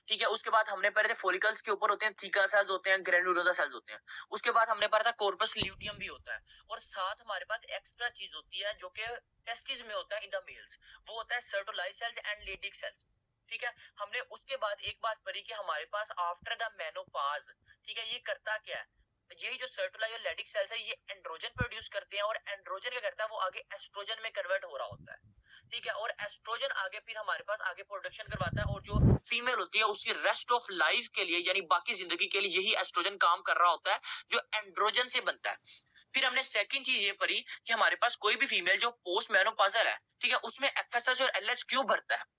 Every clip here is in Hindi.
ठीक है। उसके बाद हमने पढ़े थे फॉलिकल्स के ऊपर होते हैं थीका सेल्स होते हैं, ग्रेनुलोसा सेल्स होते हैं। उसके बाद हमने पढ़ा था कॉर्पस ल्यूटियम भी होता है, और साथ हमारे पास एक्स्ट्रा चीज होती है जो कि टेस्टिस में होता है इन द मेल्स, वो होता है सर्टोलाइज सेल्स एंड लेडिक सेल्स। ठीक है। हमने उसके बाद एक बात पढ़ी कि हमारे पास आफ्टर द मेनोपाज, ठीक है, ये करता क्या है, यही जो सर्टोलाइज और लेडिक सेल्स है ये एंड्रोजन प्रोड्यूस करते हैं, और एंड्रोजन क्या करता है, वो आगे एस्ट्रोजन में कन्वर्ट हो रहा होता है। ठीक है। और एस्ट्रोजन आगे फिर हमारे पास आगे प्रोडक्शन करवाता है, और जो फीमेल होती है उसकी रेस्ट ऑफ लाइफ के लिए यानी बाकी जिंदगी के लिए यही एस्ट्रोजन काम कर रहा होता है जो एंड्रोजन से बनता है। फिर हमने सेकंड चीज ये पढ़ी कि हमारे पास कोई भी फीमेल जो पोस्ट मेनोपॉजल है, ठीक है, उसमें एफएसएच और एलएच क्यों बढ़ता है।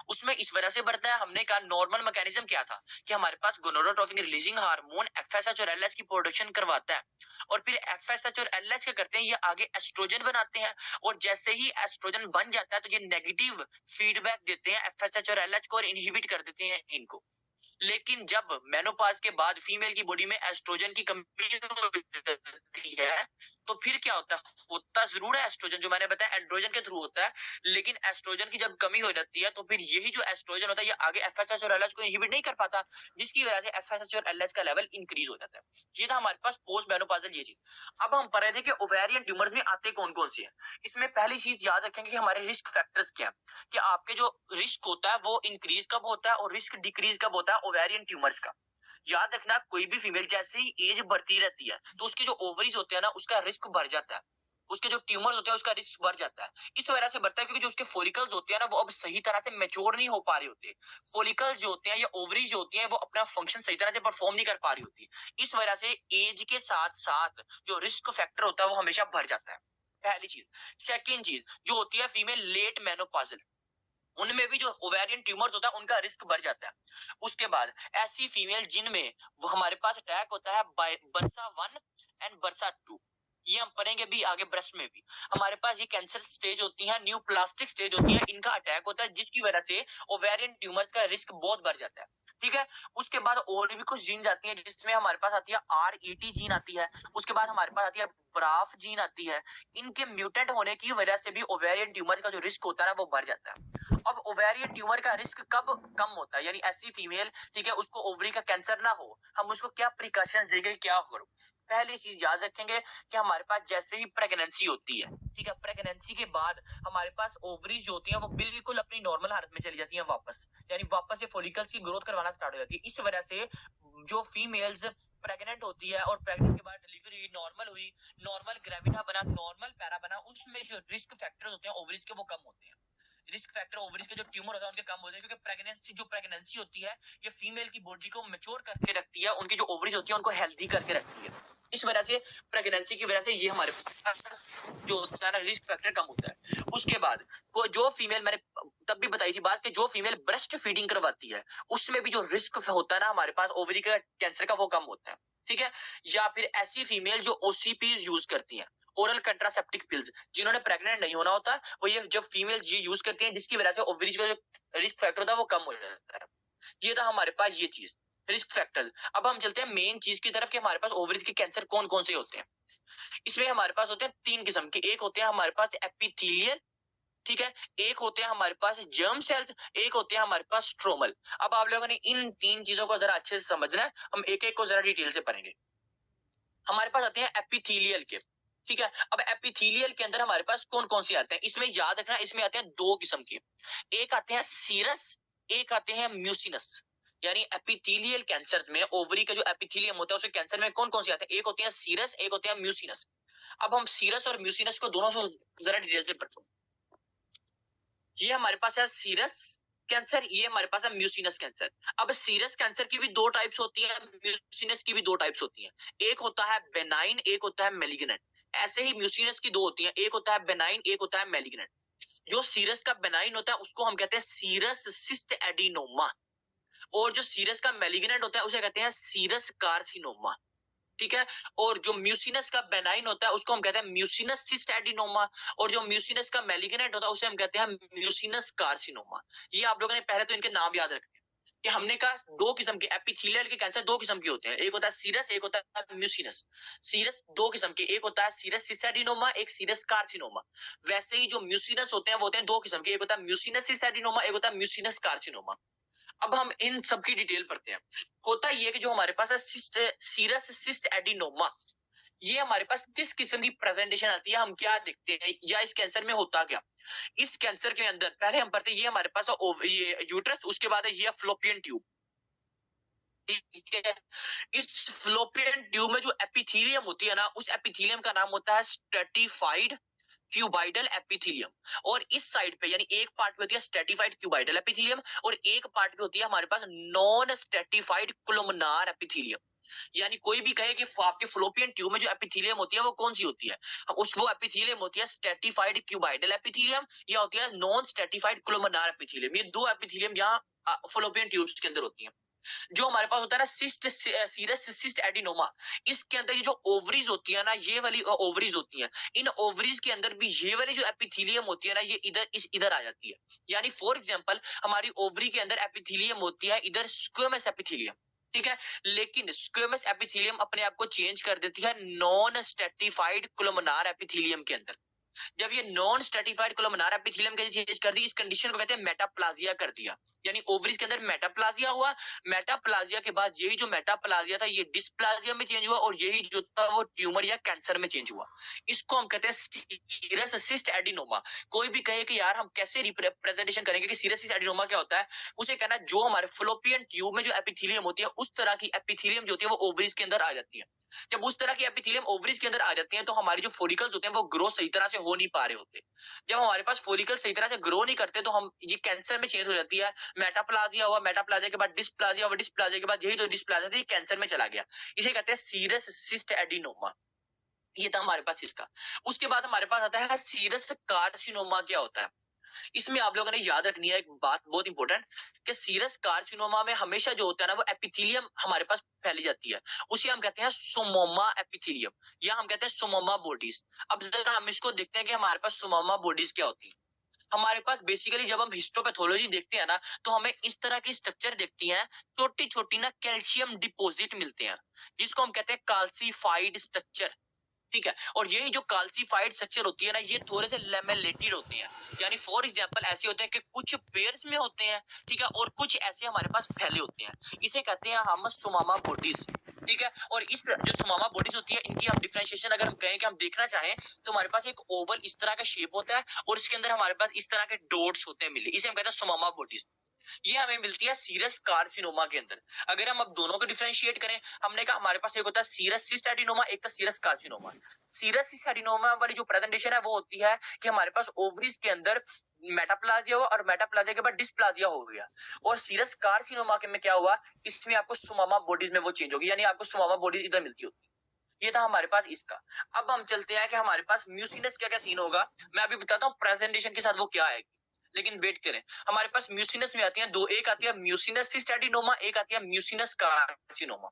उसमें इस वजह से बढ़ता है, हमने कहा नॉर्मल मैकेनिज्म क्या था कि हमारे पास गोनाडोट्रोपिन रिलीजिंग हार्मोन एफएसएच और एलएच की प्रोडक्शन करवाता है, और फिर एफएसएच और एलएच क्या करते हैं, ये आगे एस्ट्रोजन बनाते हैं, और जैसे ही एस्ट्रोजन बन जाता है तो ये नेगेटिव फीडबैक देते हैं एफएसएच और एलएच को और इनहिबिट कर देते हैं इनको। लेकिन जब मेनोपाज के बाद फीमेल की बॉडी में एस्ट्रोजन की कमी होती है तो फिर क्या होता है, होता जरूर है एस्ट्रोजन, जो मैंने बताया एंड्रोजन के थ्रू होता है, लेकिन एस्ट्रोजन की जब कमी हो जाती है तो फिर यही जो एस्ट्रोजन होता है ये आगे एफएसएच और एलएच को इनहिबिट नहीं कर पाता, जिसकी वजह से एफएसएच और एलएच का लेवल इंक्रीज हो जाता है। ये था हमारे पास पोस्ट मेनोपाजल ये चीज। अब हम पढ़ रहे थे कि ओवेरियन ट्यूमर्स में आते कौन कौन से हैं। इसमें पहली चीज याद रखेंगे कि हमारे रिस्क फैक्टर्स क्या है, कि आपके जो रिस्क होता है वो इंक्रीज कब होता है और रिस्क डिक्रीज कब होता है ओवेरियन ट्यूमर्स का। याद रखना कोई भी फीमेल जैसे ही एज बढ़ती रहती है तो उसके जो ओवरीज होते हैं ना उसका रिस्क बढ़ जाता है, उसके जो ट्यूमर्स होते हैं उसका रिस्क बढ़ जाता है। इस वजह से बढ़ता है क्योंकि जो उसके फोलिकल्स होते हैं ना वो अब सही तरह से मैच्योर नहीं हो पा रहे होते। फोलिकल्स जो होते हैं या ओवरीज जो होती हैं वो अपना फंक्शन सही तरह से परफॉर्म नहीं कर पा रही होती। इस वजह से एज के साथ साथ जो रिस्क फैक्टर होता है वो हमेशा बढ़ जाता है, पहली चीज। सेकेंड चीज जो होती है फीमेल लेट मेनोपॉजल, उनमें भी जो ओवेरियन ट्यूमर्स होता है उनका रिस्क बढ़ जाता है। उसके बाद ऐसी फीमेल जिनमें वो हमारे पास अटैक होता है बर्सा 1 एंड बर्सा 2, ये हम पढ़ेंगे भी आगे ब्रेस्ट में भी। हमारे पास ये कैंसर स्टेज होती है, न्यू प्लास्टिक स्टेज होती है, इनका अटैक होता है जिसकी वजह से ओवेरियन ट्यूमर्स का रिस्क बहुत बढ़ जाता है। ठीक है। उसके बाद और भी कुछ जीन आती है जिसमें हमारे पास आती है आरईटी जीन आती है, उसके बाद हमारे पास आती है ब्राफ जीन आती है। इनके म्यूटेंट होने की वजह से भी ओवेरियन ट्यूमर का जो रिस्क होता है ना वो बढ़ जाता है। अब ओवेरियन ट्यूमर का रिस्क कब कम होता है, यानी ऐसी फीमेल, ठीक है, उसको ओवरी का कैंसर ना हो, हम उसको क्या प्रिकॉशंस देंगे, क्या करो। पहली चीज याद रखेंगे कि हमारे पास जैसे ही प्रेगनेंसी होती है, ठीक है, प्रेगनेंसी के बाद हमारे पास ओवरीज जो होती हैं वो बिल्कुल अपनी नॉर्मल हालत में चली जाती हैं वापस, यानी वापस से फॉलिकल्स की ग्रोथ करवाना स्टार्ट हो जाती है। इस वजह से जो फीमेल्स प्रेग्नेंट होती है और प्रेग्नेंट के बाद डिलीवरी हुई, नॉर्मल हुई, नॉर्मल ग्रेविटा बना, नॉर्मल पैरा बना, उसमें जो रिस्क फैक्टर्स होते हैं ओवरीज के वो कम होते हैं। रिस्क फैक्टर ओवरीज के जो ट्यूमर होता है उनके कम होते हैं, क्योंकि प्रेगनेंसी होती है ये फीमेल की बॉडी को मैच्योर करके रखती है, उनकी जो ओवरीज होती है उनको हेल्दी करके रखती है। इस वजह से प्रेगनेंसी की वजह से ये हमारे पास जो होता है ना रिस्क फैक्टर कम होता है। उसके बाद जो फीमेल, मैंने तब भी बताई थी बात कि जो फीमेल ब्रेस्ट फीडिंग करवाती है उसमें भी जो रिस्क होता है ना हमारे पास ओवरी का कैंसर का वो कम होता है। ठीक है। या फिर ऐसी फीमेल जो ओसीपी यूज करती है, ओरल कंट्रासेप्टिक पिल्स, जिन्होंने प्रेग्नेंट नहीं होना होता, वो ये जब फीमेल ये यूज करती हैं जिसकी वजह से ओवरीज का जो रिस्क फैक्टर होता है वो कम हो जाता है। ये था हमारे पास ये चीज रिस्क फैक्टर्स। अब हम चलते हैं मेन चीज की तरफ कि हमारे पास ओवरीज के कैंसर कौन कौन से होते हैं। इसमें हमारे पास होते हैं तीन किस्म के, एक होते हैं हमारे पास एपिथेलियल, ठीक है, एक होते हैं हमारे पास जर्म सेल्स, एक होते हैं हमारे पास स्ट्रोमल। अब आप लोगों ने इन तीन चीजों को जरा अच्छे से समझना है, हम एक एक को जरा डिटेल से पढ़ेंगे। हमारे पास आते हैं एपिथेलियल के, ठीक है। अब एपिथेलियल के अंदर हमारे पास कौन कौन से आते हैं, इसमें याद रखना इसमें आते हैं दो किस्म के, एक आते हैं सीरस, एक आते हैं म्यूसिनस। यानी एपिथेलियल कैंसर में ओवरी का जो एपिथेलियम होता है उसके कैंसर में कौन कौन से आते हैं, एक होते हैं सीरस, एक होते हैं म्यूसिनस। अब हम सीरस और म्यूसिनस को दोनों से जरा डिटेल से पढ़ते हैं। ये हमारे पास है सीरस कैंसर, ये हमारे पास है म्यूसिनस कैंसर। अब सीरस कैंसर की भी दो टाइप्स होती है, म्यूसिनस की भी दो टाइप्स होती हैं, एक होता है बेनाइन, एक होता है मेलिग्नेंट। ऐसे ही म्यूसिनस की दो होती हैं, एक होता है बेनाइन, एक होता है मेलिग्नेंट। जो सीरस का बेनाइन होता है उसको हम कहते हैं सीरस सिस्ट एडिनोमा, और जो सीरस का मेलिग्नेंट होता है उसे कहते हैं सीरस कार्सिनोमा। ठीक है। और जो म्यूसिनस का बेनाइन होता है उसको हम कहते हैं म्यूसिनस सिस्ट एडिनोमा, और जो म्यूसिनस का मेलिग्नेंट होता है उसे हम कहते हैं म्यूसिनस कार्सिनोमा। ये आप लोगों ने पहले तो इनके नाम याद रखे कि हमने कहा दो किस्म के एपिथेलियल के कैंसर दो किस्म के होते हैं, एक होता है सीरस, एक होता है म्यूसिनस। सीरस दो किस्म के, एक होता है सीरस सिस्ट एडिनोमा, एक सीरस कार्सिनोमा। वैसे ही जो म्यूसिनस होते हैं वो होते हैं दो किस्म के, एक होता है म्यूसिनस सिस्ट एडिनोमा, एक होता है म्यूसिनस कार्सिनोमा। अब हम इन सब की डिटेल पढ़ते हैं। होता ये है कि जो हमारे पास है सीरस सिस्ट एडिनोमा, ये हमारे पास किस किस्म की प्रेजेंटेशन आती है, हम क्या देखते हैं या इस कैंसर में होता क्या। इस कैंसर के अंदर पहले हम पढ़ते हैं, ये हमारे पास ये यूट्रस, उसके बाद है ये फ्लोपियन ट्यूब, ठीक है। इस फ्लोपियन ट्यूब में जो एपिथीलियम होती है ना, उस एपिथीलियम का नाम होता है स्ट्रेटिफाइड क्यूबाइडल एपिथीलियम। और इस साइड पे यानी एक पार्ट में होती है स्ट्रेटिफाइड क्यूबाइडल एपिथीलियम और एक पार्ट में होती है हमारे पास नॉन स्ट्रेटिफाइड कोलुमनार एपिथीलियम। यानी कोई भी कहे कि आपके फ्लोपियन ट्यूब में जो एपिथीलियम होती है वो कौन सी होती है, उस वो एपिथीलियम होती है स्ट्रेटिफाइड क्यूबाइडल एपिथीलियम या होती है नॉन स्ट्रेटिफाइड कोलुमनार एपिथीलियम। ये दो एपिथीलियम यहाँ फ्लोपियन ट्यूब्स के अंदर होती है। जो हमारे पास होता है ना सीरस सिस्ट एडिनोमा, इसके अंदर ये जो ओवरीज होती है ना, ये वाली ओवरीज होती हैं, इन ओवरीज के अंदर भी ये वाली जो एपिथीलियम होती है ना, ये इधर आ जाती है। यानी फॉर एग्जांपल हमारी ओवरी के अंदर एपिथीलियम होती है इधर स्क्वेमस एपिथीलियम, ठीक है। लेकिन स्क्वेमस एपिथीलियम अपने आप को चेंज कर देती है नॉन स्ट्रेटिफाइड कोलुमनार एपिथीलियम के अंदर। जब ये नॉन स्ट्रेटिफाइड कोलुमनार एपिथेलियम के चेंज कर दी, इस कंडीशन को कहते हैं मेटाप्लाजिया कर दिया। यानी ओवरीज के अंदर मेटाप्लाजिया हुआ, मेटाप्लाजिया के बाद यही जो मेटाप्लाजिया था ये डिस्प्लाजिया में चेंज हुआ और यही जो था वो ट्यूमर या कैंसर में चेंज हुआ। इसको हम कहते हैं सीरस सिस्ट एडिनोमा। कोई भी कहे कि यार हम कैसे रिप्रेजेंटेशन करेंगे कि सीरस सिस्ट एडिनोमा क्या होता है, उसे कहना जो हमारे फ्लोपियन ट्यूब में जो एपिथेलियम होती है उस तरह की एपिथेलियम जो होती है वो ओवरीज के अंदर आ जाती है। जब उस तरह की एपिथेलियम ओवरीज के अंदर आ जाती हैं तो हमारी जो फोलिकल्स होते हैं वो ग्रो सही तरह से हो नहीं पा रहे होते। जब हमारे पास फोलिकल सही तरह से ग्रो नहीं करते तो हम ये कैंसर में चेंज हो जाती है। मेटाप्लाजिया हुआ, मेटाप्लाजिया के बाद डिस्प्लाजिया हुआ, डिस्प्लाजिया के बाद यही जो डिस्प्लाजिया था ये कैंसर में चला गया। इसे कहते हैं सीरस सिस्ट एडिनोमा। ये था हमारे पास इसका। उसके बाद हमारे पास आता है सीरस कार्सिनोमा। क्या होता है इसमें आप लोगों ने याद रखनी है एक बात बहुत इंपॉर्टेंट, कि सीरस कार्सिनोमा में हमेशा जो होता है ना वो एपिथेलियम हमारे पास फैली जाती है, उसे हम कहते हैं सोमोमा एपिथेलियम या हम कहते हैं सोमोमा बॉडीज। अब जरा हम इसको देखते हैं कि हमारे पास सोमोमा बॉडीज क्या होती है। हमारे पास बेसिकली जब हम हिस्टोपैथोलॉजी देखते हैं ना तो हमें इस तरह की स्ट्रक्चर देखती हैं, छोटी छोटी ना कैल्शियम डिपोजिट मिलते हैं जिसको हम कहते हैं कैल्सिफाइड स्ट्रक्चर, ठीक है। और यही जो कैल्सिफाइड स्ट्रक्चर होती है ना ये थोड़े से लेमेलेटेड होते हैं। यानी फॉर एग्जांपल ऐसे होते हैं कि कुछ पेयर्स में होते हैं, ठीक है, और कुछ ऐसे हमारे पास फैले होते हैं। इसे कहते हैं हम सोमामा बॉडीज, ठीक है। और इस जो सोमामा बॉडीज होती है इनकी हम डिफरेंशिएशन अगर हम कहें कि हम देखना चाहें तो हमारे पास एक ओवल इस तरह का शेप होता है और इसके अंदर हमारे पास इस तरह के डॉट्स होते हैं मिले, इसे हम कहते हैं सोमामा बॉडीज। ये हमें मिलती है सीरस कार्सिनोमा के अंदर। अगर हम अब दोनों को डिफरेंशिएट करें, हमने कहा हमारे पास एक होता है सीरस सिस्ट एडिनोमा, एक था serous carcinoma. Serous cyst adenoma वाली जो प्रेजेंटेशन है वो होती है कि हमारे पास ओवरीज के अंदर मेटाप्लाजिया हुआ और मेटाप्लाजिया के बाद डिस्प्लाजिया हो गया। और सीरस कार्सिनोमा के में क्या हुआ, इसमें आपको सोमामा बॉडीज में वो चेंज होगी, यानी आपको सोमामा बॉडीज इधर मिलती होती। ये था हमारे पास इसका। अब हम चलते हैं कि हमारे पास म्यूसिनस क्या क्या सीन होगा। मैं अभी बताता हूँ प्रेजेंटेशन के साथ वो क्या आएगी, लेकिन वेट करें। हमारे पास म्यूसिनस में आती है दो, एक आती है म्यूसिनस सिस्ट एडिनोमा, एक आती है म्यूसिनस कार्सिनोमा।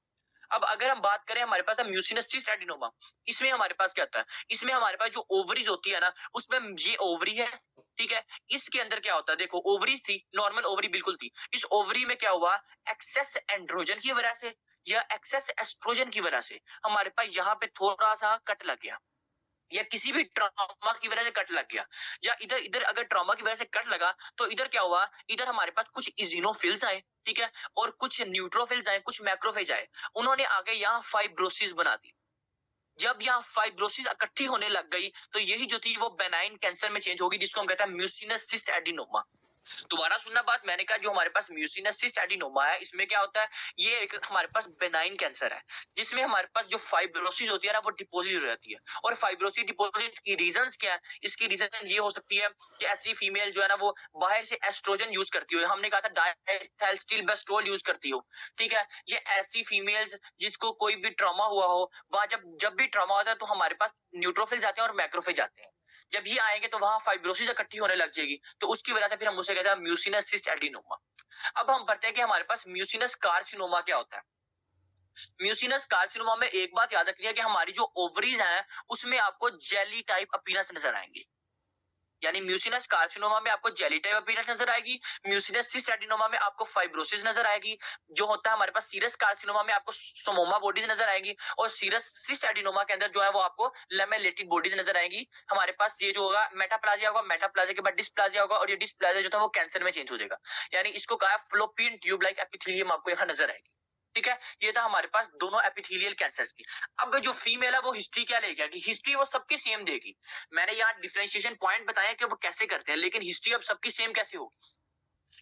अब अगर हम बात करें हमारे पास है म्यूसिनस सिस्ट एडिनोमा, इसमें हमारे पास क्या होता है, इसमें हमारे पास जो ओवरीज होती है ना उसमें ये ओवरी है, ठीक है। इसके अंदर क्या होता है, देखो ओवरीज थी, नॉर्मल ओवरी बिल्कुल थी। इस ओवरी में क्या हुआ, एक्सेस एंड्रोजन की वजह से या एक्सेस एस्ट्रोजन की वजह से हमारे पास यहाँ पे थोड़ा सा कट लग गया या किसी भी ट्रॉमा की वजह से कट लग गया, या इधर इधर अगर ट्रॉमा की वजह से कट लगा तो इधर क्या हुआ, इधर हमारे पास कुछ इजिनोफिल्स आए, ठीक है, और कुछ न्यूट्रोफिल्स आए, कुछ मैक्रोफेज आए। उन्होंने आगे यहाँ फाइब्रोसिस बना दी। जब यहाँ फाइब्रोसिस इकट्ठी होने लग गई तो यही जो थी वो बेनाइन कैंसर में चेंज होगी, जिसको हम कहते हैं म्यूसिनस सिस्ट एडिनोमा। दोबारा सुनना बात, मैंने कहा जो हमारे पास म्यूसिनस सिस्ट एडिनोमा है इसमें क्या होता है, ये एक हमारे पास बेनाइन कैंसर है जिसमें हमारे पास जो फाइब्रोसिस होती है ना वो डिपोजिट हो जाती है। और फाइब्रोसिस डिपोजिट की रीजंस क्या है, इसकी रीजन ये हो सकती है कि ऐसी फीमेल जो है ना वो बाहर से एस्ट्रोजन यूज करती हो, हमने कहा था डायथिल्स्टिलबेस्टोल यूज करती हो, ठीक है। ये ऐसी फीमेल्स जिसको कोई भी ट्रॉमा हुआ हो, वहां जब भी ट्रॉमा होता है तो हमारे पास न्यूट्रोफिल्स आते हैं और मैक्रोफेज आते हैं। जब ये आएंगे तो वहां फाइब्रोसिस इकट्ठी होने लग जाएगी, तो उसकी वजह से फिर हम उसे कहते हैं म्यूसिनस सिस्ट एडिनोमा। अब हम पढ़ते हैं कि हमारे पास म्यूसिनस कार्सिनोमा क्या होता है। म्यूसिनस कार्सिनोमा में एक बात याद रखनी है कि हमारी जो ओवरीज हैं उसमें आपको जेली टाइप अपीयरेंस नजर आएंगे। यानी म्यूसिनस कार्सिनोमा में आपको जेली टाइप अपीयरेंस नजर आएगी, म्यूसिनस सिस्ट एडिनोमा में आपको फाइब्रोसिस नजर आएगी, जो होता है हमारे पास सीरस कार्सिनोमा में आपको सोमोमा बॉडीज नजर आएगी, और सीरस सिस्ट एडिनोमा के अंदर जो है वो आपको लेमेलेटेड बॉडीज नजर आएगी। हमारे पास ये जो होगा मेटाप्लाजिया होगा, मेटाप्लाजिया के बाद डिस्प्लाजिया होगा, और ये डिस्प्लाजिया जो था वो कैंसर में चेंज हो जाएगा, यानी इसको कहा फ्लोपियन ट्यूब लाइक एपिथेलियम आपको यहाँ नजर आएगी। ठीक है, ये था हमारे पास दोनों एपिथेलियल कैंसर्स की। अब जो फीमेल है वो हिस्ट्री क्या लेगी, कि हिस्ट्री वो सबकी सेम देगी। मैंने यहाँ डिफरेंशिएशन पॉइंट बताया कि वो कैसे करते हैं, लेकिन हिस्ट्री अब सबकी सेम कैसे होगी?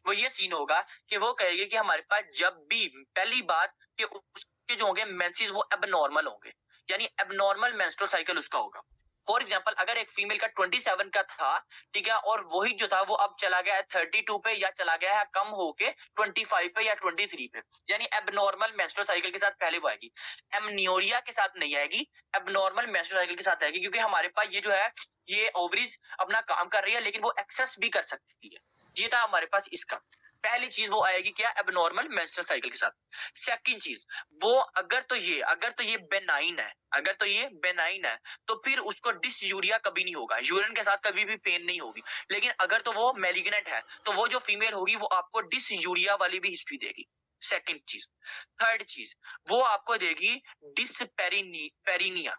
वो ये सीन होगा कि वो कहेगी कि हमारे पास जब भी पहली बात कि उसके जो होंगे मेंसेस वो एबनॉर्मल होंगे, यानी एबनॉर्मल मेंस्ट्रुअल साइकिल उसका होगा। फॉर एग्जांपल अगर एक फीमेल का 27 का था, ठीक है, और वही जो था वो अब चला गया है 32 पे, या चला गया है कम होके 25 पे या 23 पे, यानी एबनॉर्मल मेंस्ट्रुअल साइकिल के साथ पहले वो आएगी, एमनियोरिया के साथ नहीं आएगी, एबनॉर्मल मेंस्ट्रुअल साइकिल के साथ आएगी, क्योंकि हमारे पास ये जो है ये ओवरीज अपना काम कर रही है, लेकिन वो एक्सेस भी कर सकती है। ये था हमारे पास इसका पहली चीज, वो आएगी क्या, एबनॉर्मल मेंस्ट्रुअल साइकिल के साथ। सेकंड चीज, वो अगर तो ये बेनाइन है, अगर तो ये बेनाइन है तो फिर उसको डिसयूरिया कभी नहीं होगा, यूरिन के साथ कभी भी पेन नहीं होगी। लेकिन अगर तो वो मैलिग्नेंट है तो वो जो फीमेल होगी वो आपको डिसयूरिया वाली भी हिस्ट्री देगी। सेकंड चीज। थर्ड चीज, वो आपको देगी डिसपेरिनिया।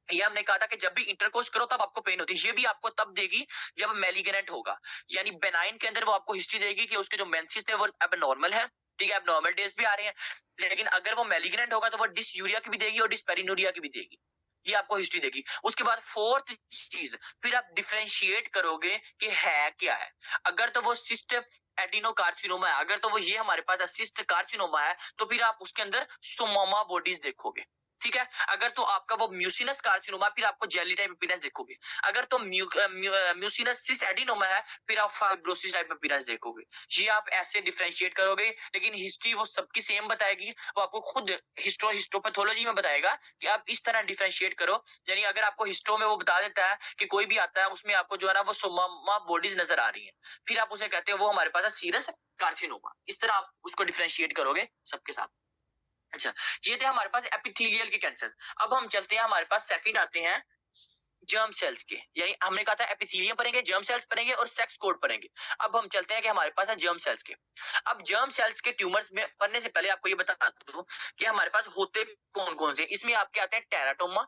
ये हमने कहा था कि जब भी इंटरकोर्स करो तब आपको पेन होती है, ये भी आपको तब देगी जब मैलिग्नेंट होगा। यानी बेनाइन के अंदर वो आपको हिस्ट्री देगी कि उसके जो मेंसेस थे वो एबनॉर्मल है, ठीक है, एबनॉर्मल डेज भी आ रहे हैं, लेकिन अगर वो मैलिग्नेंट होगा तो वो डिसयूरिया की भी देगी और डिस्पेरिनोरिया की भी देगी, ये आपको हिस्ट्री देगी। उसके बाद फोर्थ चीज, फिर आप डिफरेंशिएट करोगे कि है क्या है। अगर तो वो सिस्ट एडिनोकार्सिनोमा है, अगर तो वो ये हमारे पास सिस्ट कार्सिनोमा है, तो फिर आप उसके अंदर सोमोमा बॉडीज देखोगे, ठीक है। अगर तो आपका वो म्यूसिनस कार्सिनोमा, फिर आपको जेली टाइप अपीयरेंस देखोगे। अगर तो म्यूसिनस सिस्ट एडिनोमा है, फिर आप फाइब्रोसिस टाइप अपीयरेंस देखोगे। ये आप ऐसे डिफरेंशिएट करोगे, लेकिन हिस्ट्री वो सबकी सेम बताएगी, वो आपको खुद हिस्टोपैथोलॉजी में बताएगा कि आप इस तरह डिफरेंशिएट करो। यानी अगर आपको हिस्टो में वो बता देता है कि कोई भी आता है उसमें आपको जो है ना वो सोमा बॉडीज नजर आ रही है, फिर आप उसे कहते हो वो हमारे पास है सीरस कार्सिनोमा। इस तरह आप उसको डिफरेंशिएट करोगे सबके साथ। अच्छा, ये थे हमारे पास एपिथेलियल के कैंसर। अब हम चलते हैं हमारे पास सेकंड आते हैं जर्म सेल्स के, यानी हमने कहा था एपिथेलियम पढ़ेंगे, जर्म सेल्स पढ़ेंगे और सेक्स कोड पढ़ेंगे। अब हम चलते हैं कि हमारे पास है जर्म सेल्स के। अब जर्म सेल्स के ट्यूमर्स में पढ़ने से पहले आपको ये बता दूं कि हमारे पास होते कौन कौन से। इसमें आपके आते हैं टेराटोमा,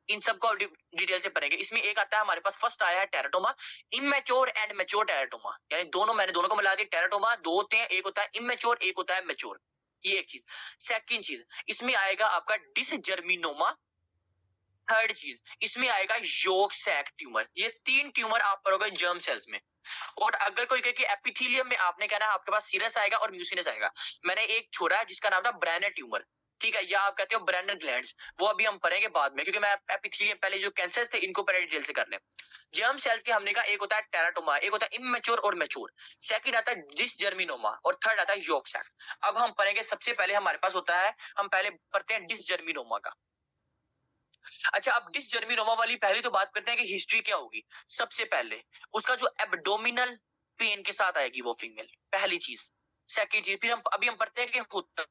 इन सबको डिटेल से पढ़ेंगे। इसमें एक आता है हमारे पास, फर्स्ट आया है teratoma, immature and mature teratoma, यानी मैंने दोनों को मिला दिया। टेराटोमा दो होते हैं, एक होता है इमेच्योर, एक होता है मैच्योर, ये एक चीज। सेकंड चीज, इसमें आएगा आपका डिसजर्मिनोमा। थर्ड चीज, इसमें आएगा योक सैक ट्यूमर। ये तीन ट्यूमर आप पढ़ोगे जर्म सेल्स में। और अगर कोई कहे कि एपिथेलियम में आपने कहना है आपके पास सीरस आएगा और म्यूसिनस आएगा। मैंने एक छोड़ा है जिसका नाम था ब्रैनर ट्यूमर, ठीक है, या आप कहते हो ब्रैनर ग्लैंड्स, वो अभी हम पढ़ेंगे बाद में, क्योंकि मैं एपिथेलियम पहले जो कैंसर्स थे इनको पहले डिटेल से कर लें। जर्म सेल्स के हमने कहा एक होता है टेराटोमा, एक होता है इमेच्योर और मैच्योर, सेकंड आता है डिसजर्मिनोमा और थर्ड आता है योक सैक। अब हम पढ़ेंगे, सबसे पहले हमारे पास होता है, हम पहले पढ़ते हैं डिसजर्मिनोमा का। अच्छा, अब डिसजर्मिनोमा वाली पहली तो बात करते हैं कि हिस्ट्री क्या होगी। सबसे पहले उसका जो एब्डोमिनल पेन के साथ आएगी वो फीमेल, पहली चीज। सेकंड चीज, फिर हम पढ़ते हैं कि होता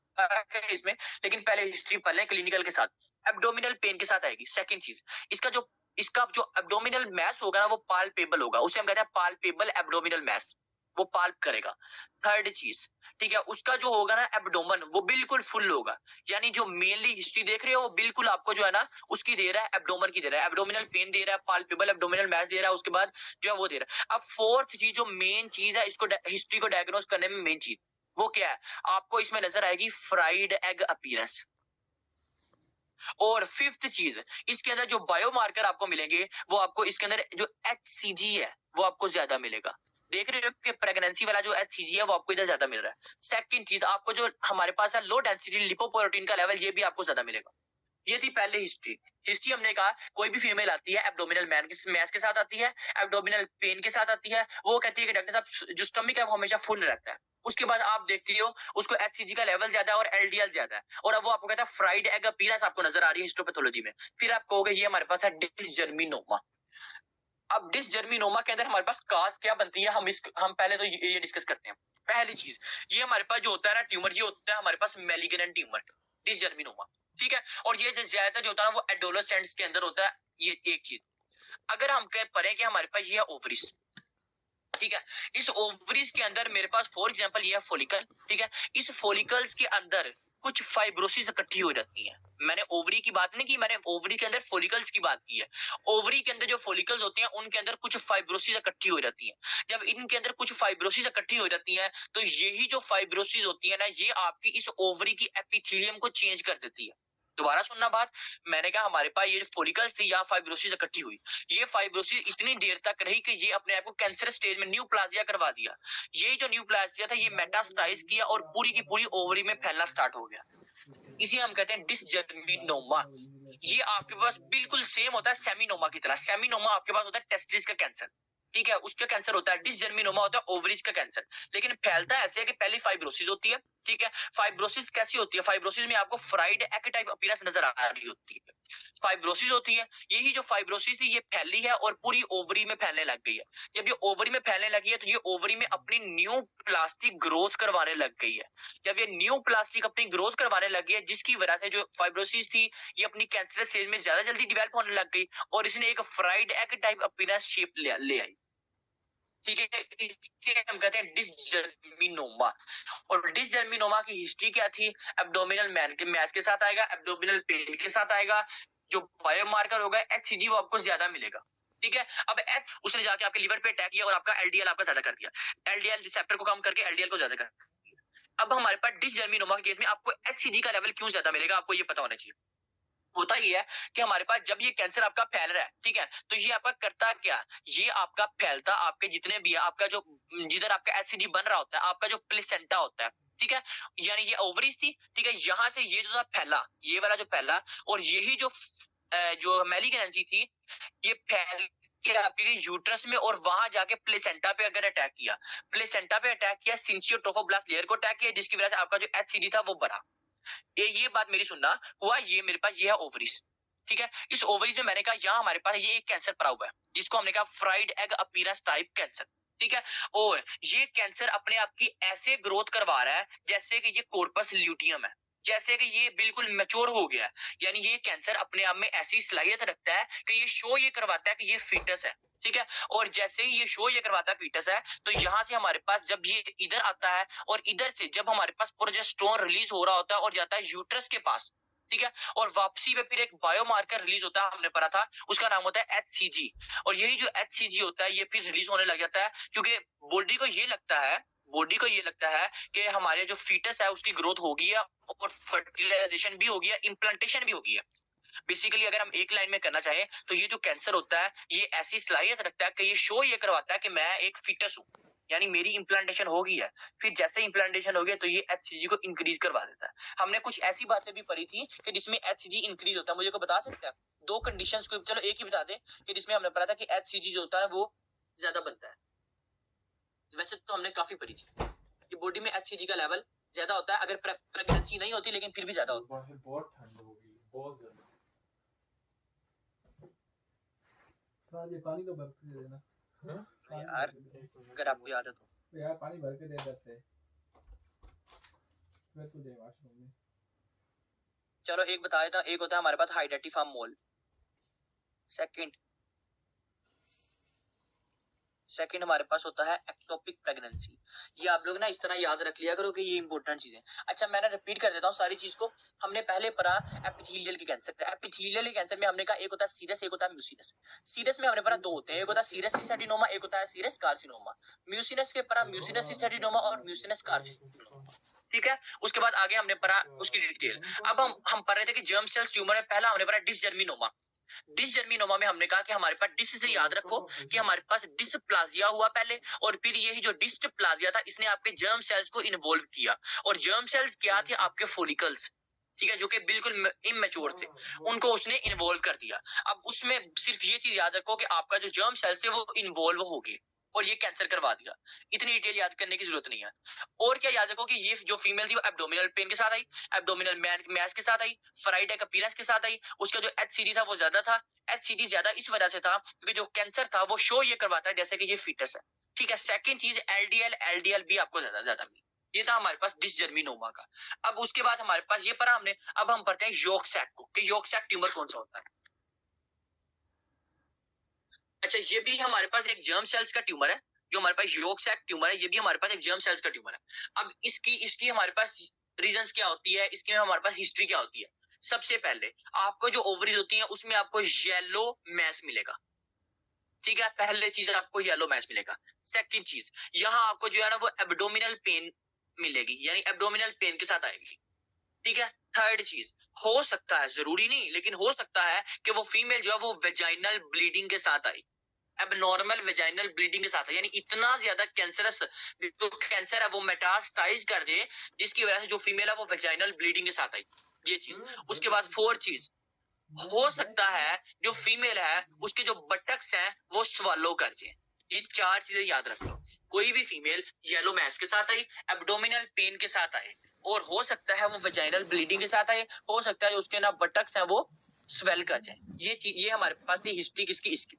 है इसमें, लेकिन पहले हिस्ट्री पढ़ लें क्लिनिकल के साथ। एब्डोमिनल पेन के साथ आएगी। सेकंड चीज, इसका जो एब्डोमिनल मैस होगा ना वो पाल्पेबल होगा, उसे हम कहते हैं पाल्पेबल एब्डोमिनल मैस, वो पाल्प करेगा। थर्ड चीज, ठीक है, उसका जो होगा ना एब्डोमन वो बिल्कुल फुल होगा, यानी जो मेनली हिस्ट्री देख रहे हो वो बिल्कुल आपको जो है ना उसकी दे रहा है, एब्डोमन की दे रहा है, एब्डोमिनल पेन दे रहा है, पाल्पेबल एब्डोमिनल मैस दे रहा है, उसके बाद जो है वो दे रहा है। अब फोर्थ चीज जो मेन चीज है इसको हिस्ट्री को डायग्नोस करने में मेन चीज वो क्या है, आपको इसमें नजर आएगी फ्राइड एग अपीयरेंस। और फिफ्थ चीज, इसके अंदर जो बायोमार्कर आपको मिलेंगे वो आपको इसके अंदर जो HCG है वो आपको ज्यादा मिलेगा। देख रहे हो कि प्रेगनेंसी वाला जो HCG है वो आपको इधर ज्यादा मिल रहा है। सेकंड चीज, आपको जो हमारे पास है लो डेंसिटी लिपोप्रोटीन का लेवल, ये भी आपको ज्यादा मिलेगा। ये थी पहले हिस्ट्री हमने कहा कोई भी फीमेल आती है एब्डोमिनल मैस के साथ आती है, एब्डोमिनल पेन के साथ आती है, वो कहती है कि डॉक्टर साहब जो स्टमक है वो हमेशा फुल रहता है। उसके बाद आप देखती हो उसको HCG का लेवल ज्यादा है और LDL ज्यादा है, और अब वो आपको कहता है फ्राइड एग अपीयरेंस आपको नजर आ रही है हिस्टोपैथोलॉजी में। फिर आप कहोगे ये हमारे पास है डिसजर्मिनोमा। अब डिसजर्मिनोमा के अंदर हमारे पास काज क्या बनती है, हम पहले तो ये डिस्कस करते हैं। पहली चीज, ये हमारे पास जो होता है ना ट्यूमर, ये होता है हमारे पास मैलिग्नेंट ट्यूमर, डिसजर्मिनोमा, ठीक है। और ये ज्यादातर जो होता है वो एडोलेसेंट्स के अंदर होता है, ये एक चीज। अगर हम कह पढ़े कि हमारे पास ये है ओवरीज, ठीक है, इस ओवरीज के अंदर मेरे पास फॉर एग्जांपल ये है फॉलिकल, ठीक है, इस फॉलिकल्स के अंदर कुछ फाइब्रोसिस इकट्ठी हो जाती हैं। मैंने ओवरी की बात नहीं की, मैंने ओवरी के अंदर फॉलिकल्स की बात की है। ओवरी के अंदर जो फॉलिकल्स होते हैं उनके अंदर कुछ फाइब्रोसिस इकट्ठी हो जाती हैं। जब इनके अंदर कुछ फाइब्रोसिस इकट्ठी हो जाती हैं तो यही जो फाइब्रोसिस होती है ना, ये आपकी इस ओवरी की एपिथेलियम को चेंज कर देती है। दोबारा सुनना बात, मैंने कहा हमारे पास ये फॉलिकल्स थी या फाइब्रोसिस इकट्ठी हुई, ये फाइब्रोसिस इतनी देर तक रही कि ये अपने आप को कैंसर स्टेज में न्यूप्लाजिया करवा दिया। ये जो न्यूप्लाजिया था ये मेटास्टाइज किया और पूरी की पूरी ओवरी में फैलना स्टार्ट हो गया। इसे हम कहते हैं डिसजर्मिनोमा। ये आपके पास बिल्कुल सेम होता है सेमिनोमा की तरह। सेमिनोमा आपके पास होता है टेस्टिस का कैंसर, ठीक है, उसका कैंसर होता है। डिसजर्मिनोमा होता है ओवरीज का कैंसर, लेकिन फैलता ऐसे है कि पहली फाइब्रोसिस होती है, ठीक है। फाइब्रोसिस कैसी होती है? फाइब्रोसिस में आपको फ्राइड एग टाइप अपीयरेंस नजर आ रही होती है, फाइब्रोसिस होती है। यही जो फाइब्रोसिस थी ये फैली है और पूरी ओवरी में फैलने लग गई है। जब ये ओवरी में फैलने लगी है तो ये ओवरी में अपनी न्यू प्लास्टिक ग्रोथ करवाने लग गई है। जब ये न्यू प्लास्टिक अपनी ग्रोथ करवाने लगी है, जिसकी वजह से जो फाइब्रोसिस थी ये अपनी कैंसर स्टेज में ज्यादा जल्दी डेवलप होने लग गई और इसने एक fried egg type appearance shape ले आई, ठीक है। इसे हम कहते हैं डिसजर्मिनोमा। और डिसजर्मिनोमा की हिस्ट्री क्या थी? एब्डोमिनल मैस के साथ आएगा, एब्डोमिनल पेन के साथ आएगा। जो बायोमार्कर होगा एचसीजी वो आपको ज्यादा मिलेगा, ठीक है। अब एच उसने जाके आपके लिवर पे अटैक किया और आपका एलडीएल आपका ज्यादा कर दिया, एलडीएल रिसेप्टर को कम करके एलडीएल को ज्यादा कर। अब हमारे पास डिसजर्मिनोमा के केस में आपको एचसीजी का लेवल क्यों ज्यादा मिलेगा, आपको ये पता होना चाहिए। होता ये है कि हमारे पास जब ये कैंसर आपका फैल रहा है, ठीक है, तो ये आपका करता क्या, ये आपका फैलता आपके जितने भी है, आपका जो जिधर आपका एचसीजी बन रहा होता है, आपका जो प्लेसेंटा होता है, ठीक है, यानी ये ओवरीज थी, ठीक है, यहाँ से ये जो था फैला, ये वाला जो फैला, और यही जो मैलिग्नेंसी थी ये फैल के आपके यूट्रस में और वहां जाके प्लेसेंटा पे अगर अटैक किया, प्लेसेंटा पे अटैक किया, सिंसियो ट्रोफोब्लास्ट लेयर को अटैक किया, जिसकी वजह से आपका जो एचसीजी था वो बढ़ा। ये बात मेरी सुनना हुआ, ये मेरे पास ये है ओवरीज, ठीक है। इस ओवरीज में मैंने कहा यहाँ हमारे पास ये एक कैंसर पड़ा हुआ है जिसको हमने कहा fried egg appearance type cancer, ठीक है। और ये कैंसर अपने आप की ऐसे ग्रोथ करवा रहा है जैसे कि ये कॉर्पस ल्यूटियम है, जैसे कि ये बिल्कुल मैच्योर हो गया है। यानी ये कैंसर अपने आप में ऐसी सलाहियत रखता है कि ये शो ये करवाता है कि ये फीटस है, ठीक है। और जैसे ही ये शो ये करवाता है फीटस है, तो यहाँ से हमारे पास जब ये इधर आता है और इधर से जब हमारे पास प्रोजेस्टेरोन रिलीज हो रहा होता है और जाता है यूट्रस के पास, ठीक है, और वापसी में फिर एक बायोमार्कर रिलीज होता है, हमने पढ़ा था उसका नाम होता है एचसीजी। और यही जो एचसीजी होता है ये फिर रिलीज होने लग जाता है क्योंकि बॉडी को ये लगता है, बॉडी को ये लगता है कि हमारे जो फीटस है उसकी ग्रोथ हो गई है और फर्टिलाइजेशन भी हो गया, इम्प्लांटेशन भी हो गई है। बेसिकली अगर हम एक लाइन में करना चाहें तो ये जो कैंसर होता है ये ऐसी सलाहियत रखता है कि ये शो ये करवाता है कि मैं एक फीटस हूँ, यानी मेरी इम्प्लांटेशन हो गई है। फिर जैसे इम्प्लांटेशन हो गया तो ये एचसीजी को इंक्रीज करवा देता है। हमने कुछ ऐसी बातें भी पढ़ी थी कि जिसमें एचसीजी इंक्रीज होता है। मुझे को बता सकता है दो कंडीशंस को, चलो एक ही बता दे कि जिसमें हमने पढ़ा था कि एचसीजी जो होता है वो ज्यादा बनता है। वैसे तो हमने काफी पढ़ी थी कि बॉडी में एचसीजी का लेवल ज्यादा होता है, अगर प्रेगनेंसी नहीं होती लेकिन फिर भी ज्यादा होता है। बहुत ठंड होगी, बहुत ज्यादा। पानी तो भर के दे देना। हाँ यार अगर आपको याद है तो यार पानी भर के दे देते मैं तो दे वॉशरूम में। चलो एक बता देता, एक होता है हमारे पास हाइडेटिफार्म मोल, सेकंड हमारे पास होता है एक्टोपिक प्रेगनेंसी। ये आप लोग ना इस तरह याद रख लिया करो कि ये इंपॉर्टेंट चीज है। अच्छा मैंने रिपीट कर देता हूँ सारी चीज को। हमने पहले पढ़ा एपिथेलियल के कैंसर। एपिथेलियल के कैंसर में हमने कहा एक होता है सीरस, एक होता है म्यूसिनस। सीरस में हमने पढ़ा दो होते हैं, एक होता है सीरस सिस्टेटिनोमा, एक होता है सीरस कार्सिनोमा। म्यूसिनस के पढ़ा म्यूसिनस सिस्टेटिनोमा और म्यूसिनस कार्सिनोमा, ठीक है। उसके बाद आगे हमने पढ़ा उसकी डिटेल। अब हम पढ़ रहे थे कि जर्म सेल्स ट्यूमर में पहला हमने पढ़ा डिसजर्मिनोमा। डिसजर्मिनोमा में हमने कहा कि हमारे पास डिस से याद रखो कि हमारे पास डिस्प्लाजिया हुआ पहले, और फिर यही जो डिस्प्लाजिया था इसने आपके जर्म सेल्स को इन्वॉल्व किया। और जर्म सेल्स क्या थे? आपके फोलिकल्स, ठीक है, जो कि बिल्कुल इमेच्योर थे, उनको उसने इन्वॉल्व कर दिया। अब उसमें सिर्फ ये चीज याद रखो कि आपका जो जर्म सेल्स थे वो इन्वॉल्व हो गए और ये कैंसर करवा दिया। इतनी डिटेल याद करने की जरूरत नहीं है। और क्या याद रखो कि ये जो फीमेल थी वो एब्डोमिनल पेन के साथ आई, एब्डोमिनल मैस के साथ आई, फ्राइड एग अपीयरेंस के साथ आई। उसका जो एचसीडी था वो ज्यादा था। एचसीडी ज्यादा इस वजह से था क्योंकि जो कैंसर था वो शो ये करवाता है जैसे कि ये फीटस है, ठीक है। सेकंड चीज एलडीएल भी आपको ज्यादा ज्यादा मिली। ये था हमारे पास डिसजर्मिनोमा का। अब उसके बाद हमारे पास ये पढ़ा हमने, अब हम पढ़ते हैं योर्क सैक को कि योर्क सैक ट्यूमर कौन सा होता है। अच्छा, ये भी हमारे पास एक जर्म सेल्स का ट्यूमर है, जो हमारे पास योक सैक ट्यूमर है, ये भी हमारे पास एक जर्म सेल्स का ट्यूमर है। अब इसकी इसकी हमारे पास रीजंस क्या होती है, इसकी हमारे पास हिस्ट्री क्या होती है। सबसे पहले आपको जो ओवरीज होती है उसमें आपको येलो मैस मिलेगा, ठीक है, पहले चीज आपको येलो मैस मिलेगा। सेकंड चीज, यहाँ आपको जो है ना वो एब्डोमिनल पेन मिलेगी, यानी एब्डोमिनल पेन के साथ आएगी, ठीक है। थर्ड चीज, हो सकता है, जरूरी नहीं लेकिन हो सकता है कि वो फीमेल जो है वो वेजाइनल ब्लीडिंग के साथ आई, अब नॉर्मल वेजाइनल ब्लीडिंग के साथ है, यानी इतना ज्यादा कैंसरस जो कैंसर है वो मेटास्टाइज कर दे जिसकी वजह से जो फीमेल है वो वेजाइनल ब्लीडिंग के साथ आई, ये चीज। उसके बाद फोर्थ चीज, हो सकता है जो फीमेल है उसके जो बटक्स हैं वो स्वालो कर जाए। ये चार चीजें याद रखो, कोई भी फीमेल येलो मैस के साथ आई, एब्डोमिनल पेन के साथ आए, और हो सकता है वो वेजाइनल ब्लीडिंग के साथ आए, हो सकता है उसके ना बटक्स हैं वो स्वेल कर जाए। ये चीज, ये हमारे पास थी हिस्ट्री किसकी, इसकी।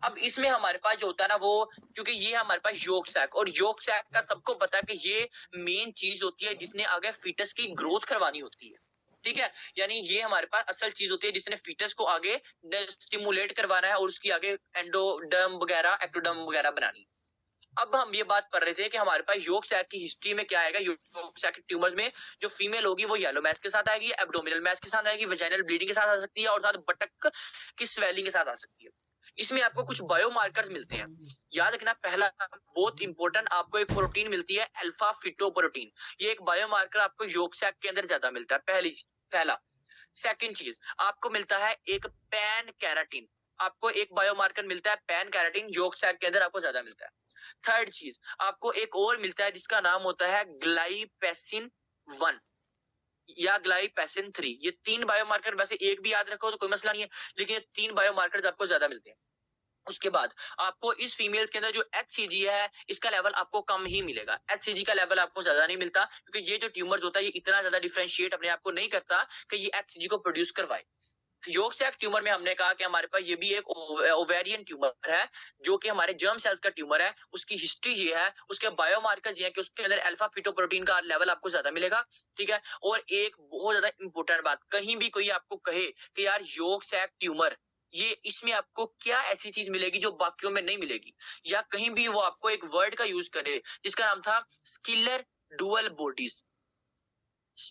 अब इसमें हमारे पास जो होता है ना वो, क्योंकि ये हमारे पास योक सैक, और योक सैक का सबको पता है कि ये मेन चीज होती है जिसने आगे फीटस की ग्रोथ करवानी होती है, ठीक है। यानी ये हमारे पास असल चीज होती है जिसने फीटस को आगे स्टिमुलेट करवाना है और उसकी आगे एंडोडर्म वगैरह एक्टोडर्म वगैरह बनानी। अब हम ये बात कर रहे थे कि हमारे पास योक सैक की हिस्ट्री में क्या आएगा। योक सैक ट्यूमर्स में जो फीमेल होगी वो येलो मैस के साथ आएगी, एब्डोमिनल मैस के साथ आएगी, वेजाइनल ब्लीडिंग के साथ आ सकती है, और साथ बटक की स्वेलिंग के साथ आ सकती है। इसमें आपको कुछ बायोमार्कर्स मिलते हैं, याद रखना। पहला बहुत इंपॉर्टेंट, आपको एक प्रोटीन मिलती है अल्फा फिटोप्रोटीन, ये एक बायोमार्कर आपको योक सैक के अंदर ज्यादा मिलता है, पहला। सेकंड चीज, आपको मिलता है एक पैन कैराटीन, आपको एक बायोमार्कर मिलता है पैन कैराटीन, योक सैक के अंदर आपको ज्यादा मिलता है। थर्ड चीज, आपको एक और मिलता है जिसका नाम होता है ग्लाइपेसिन 1 या ग्लाइपेसिन 3। ये तीन बायोमार्कर, वैसे एक भी याद रखो तो कोई मसला नहीं है, लेकिन ये तीन बायोमार्कर आपको ज्यादा मिलते हैं। उसके बाद आपको इस फीमेल्स के अंदर जो एचसीजी है इसका लेवल आपको कम ही मिलेगा, एचसीजी का लेवल आपको ज्यादा नहीं मिलता, क्योंकि ये जो ट्यूमर्स होता है ये इतना ज्यादा डिफरेंशिएट अपने आप को नहीं करता कि ये एचसीजी को प्रोड्यूस करवाए। योक सैक ट्यूमर में हमने कहा कि हमारे पास ये भी एक ओवेरियन ट्यूमर है, जो कि हमारे जर्म सेल्स का ट्यूमर है। उसकी हिस्ट्री ये है, उसके बायोमार्कर्स ये है कि उसके अंदर अल्फा फिटोप्रोटीन का लेवल आपको ज्यादा मिलेगा, ठीक है। और एक बहुत ज्यादा इंपॉर्टेंट बात, कहीं भी कोई आपको कहे कि यार योक सैक ट्यूमर, ये इसमें आपको क्या ऐसी चीज मिलेगी जो बाकियों में नहीं मिलेगी, या कहीं भी वो आपको एक वर्ड का यूज करे जिसका नाम था स्किलर डुअल बॉडीज।